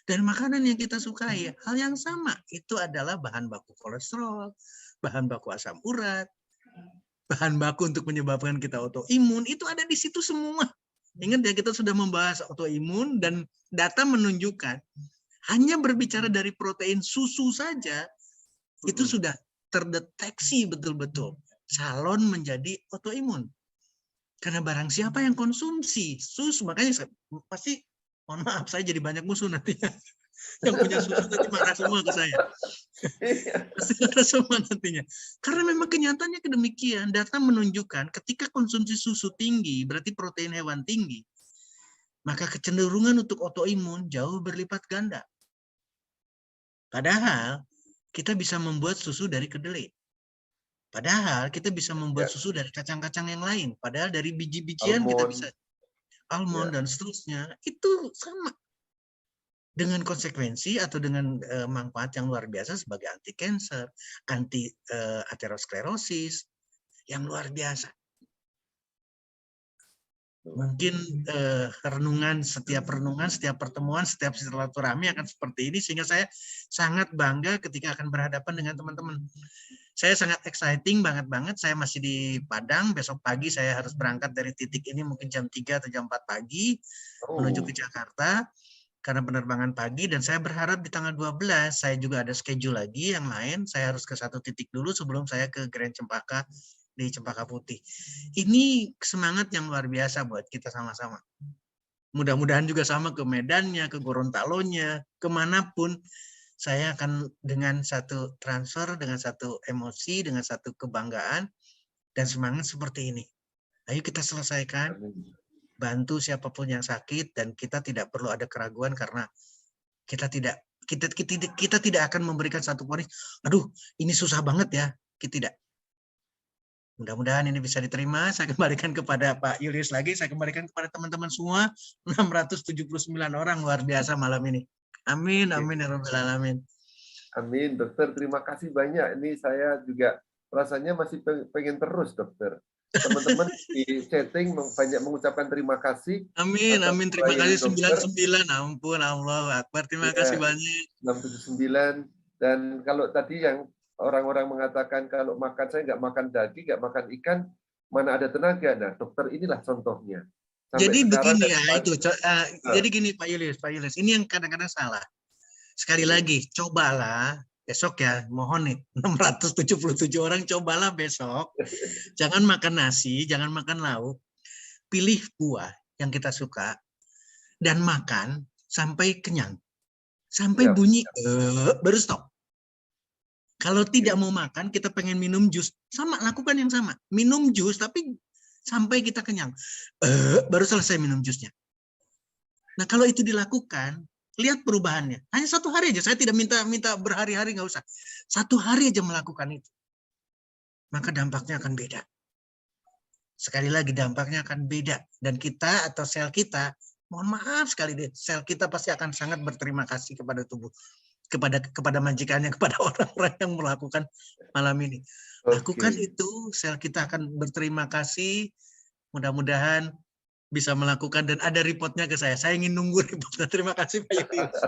Dan makanan yang kita sukai, hal yang sama. Itu adalah bahan baku kolesterol, bahan baku asam urat, bahan baku untuk menyebabkan kita autoimun. Itu ada di situ semua. Ingat ya, kita sudah membahas autoimun dan data menunjukkan hanya berbicara dari protein susu saja, itu sudah terdeteksi betul-betul calon menjadi autoimun. Karena barang siapa yang konsumsi susu, makanya pasti, mohon maaf, saya jadi banyak musuh nantinya. Yang punya susu nanti marah semua ke saya. Pasti marah semua nantinya. Karena memang kenyataannya demikian. Data menunjukkan ketika konsumsi susu tinggi, berarti protein hewan tinggi, maka kecenderungan untuk autoimun jauh berlipat ganda. Padahal kita bisa membuat susu dari kedelai. Padahal kita bisa membuat susu dari kacang-kacang yang lain. Padahal dari biji-bijian kita bisa almond dan seterusnya. Itu sama. Dengan konsekuensi atau dengan manfaat yang luar biasa sebagai anti kanker, anti aterosklerosis yang luar biasa. Mungkin setiap pertemuan, setiap silaturahmi akan seperti ini, sehingga saya sangat bangga ketika akan berhadapan dengan teman-teman. Saya sangat exciting banget. Saya masih di Padang, besok pagi saya harus berangkat dari titik ini mungkin jam 3 atau jam 4 pagi menuju ke Jakarta karena penerbangan pagi, dan saya berharap di tanggal 12 saya juga ada schedule lagi yang lain. Saya harus ke satu titik dulu sebelum saya ke Grand Cempaka di Cempaka Putih. Ini semangat yang luar biasa buat kita sama-sama. Mudah-mudahan juga sama ke Medannya, ke Gorontalonya, kemanapun. Saya akan dengan satu transfer, dengan satu emosi, dengan satu kebanggaan, dan semangat seperti ini. Ayo kita selesaikan, bantu siapapun yang sakit, dan kita tidak perlu ada keraguan karena kita tidak akan memberikan satu ponis, aduh ini susah banget ya, kita tidak. Mudah-mudahan ini bisa diterima. Saya kembalikan kepada Pak Julius lagi, saya kembalikan kepada teman-teman semua, 679 orang luar biasa malam ini. Amin, amin ya rabbal alamin. Amin, dokter. Terima kasih banyak. Ini saya juga rasanya masih pengen terus, dokter. Teman-teman di chatting banyak mengucapkan terima kasih. Amin, amin. Terima kasih 99. Ampun, Allah Akbar. Terima kasih banyak. 679. Dan kalau tadi yang orang-orang mengatakan kalau makan, saya nggak makan daging, nggak makan ikan, mana ada tenaga. Nah, dokter inilah contohnya. Jadi begini ya, itu. Jadi gini Pak Julius, ini yang kadang-kadang salah. Sekali lagi, cobalah besok ya, mohon nih, 677 orang, cobalah besok. Jangan makan nasi, jangan makan lauk. Pilih buah yang kita suka dan makan sampai kenyang. Sampai bunyi, baru stop. Kalau tidak mau makan, kita pengen minum jus, sama, lakukan yang sama. Minum jus, tapi sampai kita kenyang. Baru selesai minum jusnya. Nah, kalau itu dilakukan, lihat perubahannya. Hanya 1 hari aja, saya tidak minta berhari-hari, nggak usah. 1 hari aja melakukan itu. Maka dampaknya akan beda. Sekali lagi, dampaknya akan beda. Dan kita atau sel kita, mohon maaf sekali deh, sel kita pasti akan sangat berterima kasih kepada tubuh. Kepada majikannya, kepada orang-orang yang melakukan malam ini. Lakukan itu, sel kita akan berterima kasih. Mudah-mudahan bisa melakukan dan ada reportnya ke saya. Saya ingin nunggu reportnya. Terima kasih Pak Julius.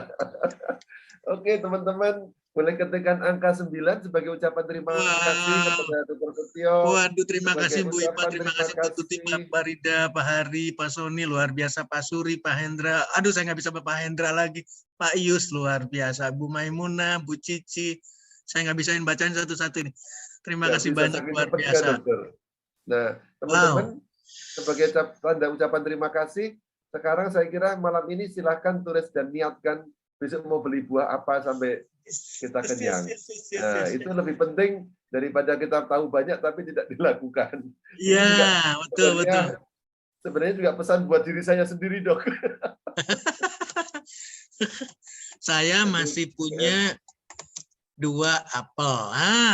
Oke, teman-teman, boleh ketikkan angka 9 sebagai ucapan terima kasih kepada Dr. Setio. Waduh, terima kasih Bu Ipa, terima kasih Bu Tuti, Pak Farida, Pak Hari, Pak Soni, luar biasa, Pak Suri, Pak Hendra. Aduh, saya nggak bisa Pak Hendra lagi. Pak Yus, luar biasa. Bu Maimunah, Bu Cici, Saya nggak bisain bacain satu-satu ini. Terima Nggak kasih bisa banyak, saking luar cepatnya, biasa. Dokter. Nah, teman-teman, sebagai tanda ucapan terima kasih, sekarang saya kira malam ini silahkan tulis dan niatkan besok mau beli buah apa sampai kita kenyang. Nah, itu lebih penting daripada kita tahu banyak tapi tidak dilakukan. Ini juga Iya, betul. sebenarnya juga pesan buat diri saya sendiri, Dok. Saya masih punya 2 apel.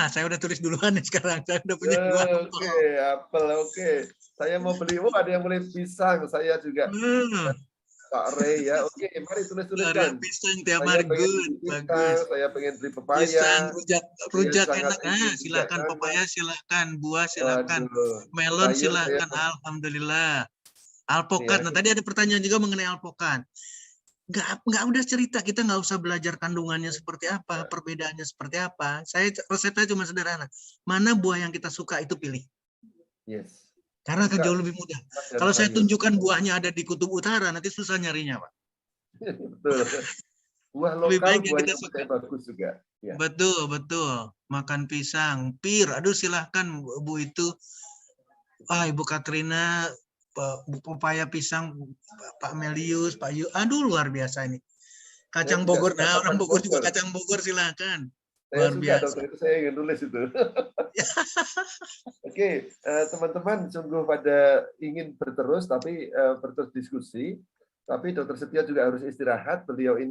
Saya udah tulis duluan nih sekarang. Saya udah punya 2 apel. Oke, apel, oke. Saya mau beli, ada yang boleh pisang. Saya juga, Pak Ray ya. Oke, mari tulis-tuliskan. Pisang tiap Saya hari, pengen good, beli pisang, bagus. saya pengen beli pepaya. Pisang, rujak sangat enak. ingin Silakan juga pepaya, silakan buah, silakan Waduh, melon, sayur saya silakan. Alhamdulillah. Alpokat. Nah, tadi ada pertanyaan juga mengenai alpokat. Nggak udah cerita, kita nggak usah belajar kandungannya seperti apa, perbedaannya seperti apa. Resepnya cuma sederhana. Mana buah yang kita suka itu pilih. Yes. Karena akan jauh lebih mudah. Kalau saya tunjukkan buahnya ada di kutub utara, nanti susah nyarinya, Pak. Betul. Buah lokal, buah yang suka bagus juga. Ya. Betul. Makan pisang, pir. Aduh, silahkan Bu itu. Ibu Katrina, pepaya pisang, Pak Melius, Pak Yu. Aduh, luar biasa ini. Kacang Bogor. Nah, orang Bogor juga kacang Bogor, silahkan. Saya suka, Dokter. Itu saya ingin tulis itu. Oke, teman-teman, sungguh pada ingin berterus, tapi berterus diskusi. Tapi Dokter Setia juga harus istirahat. Beliau ini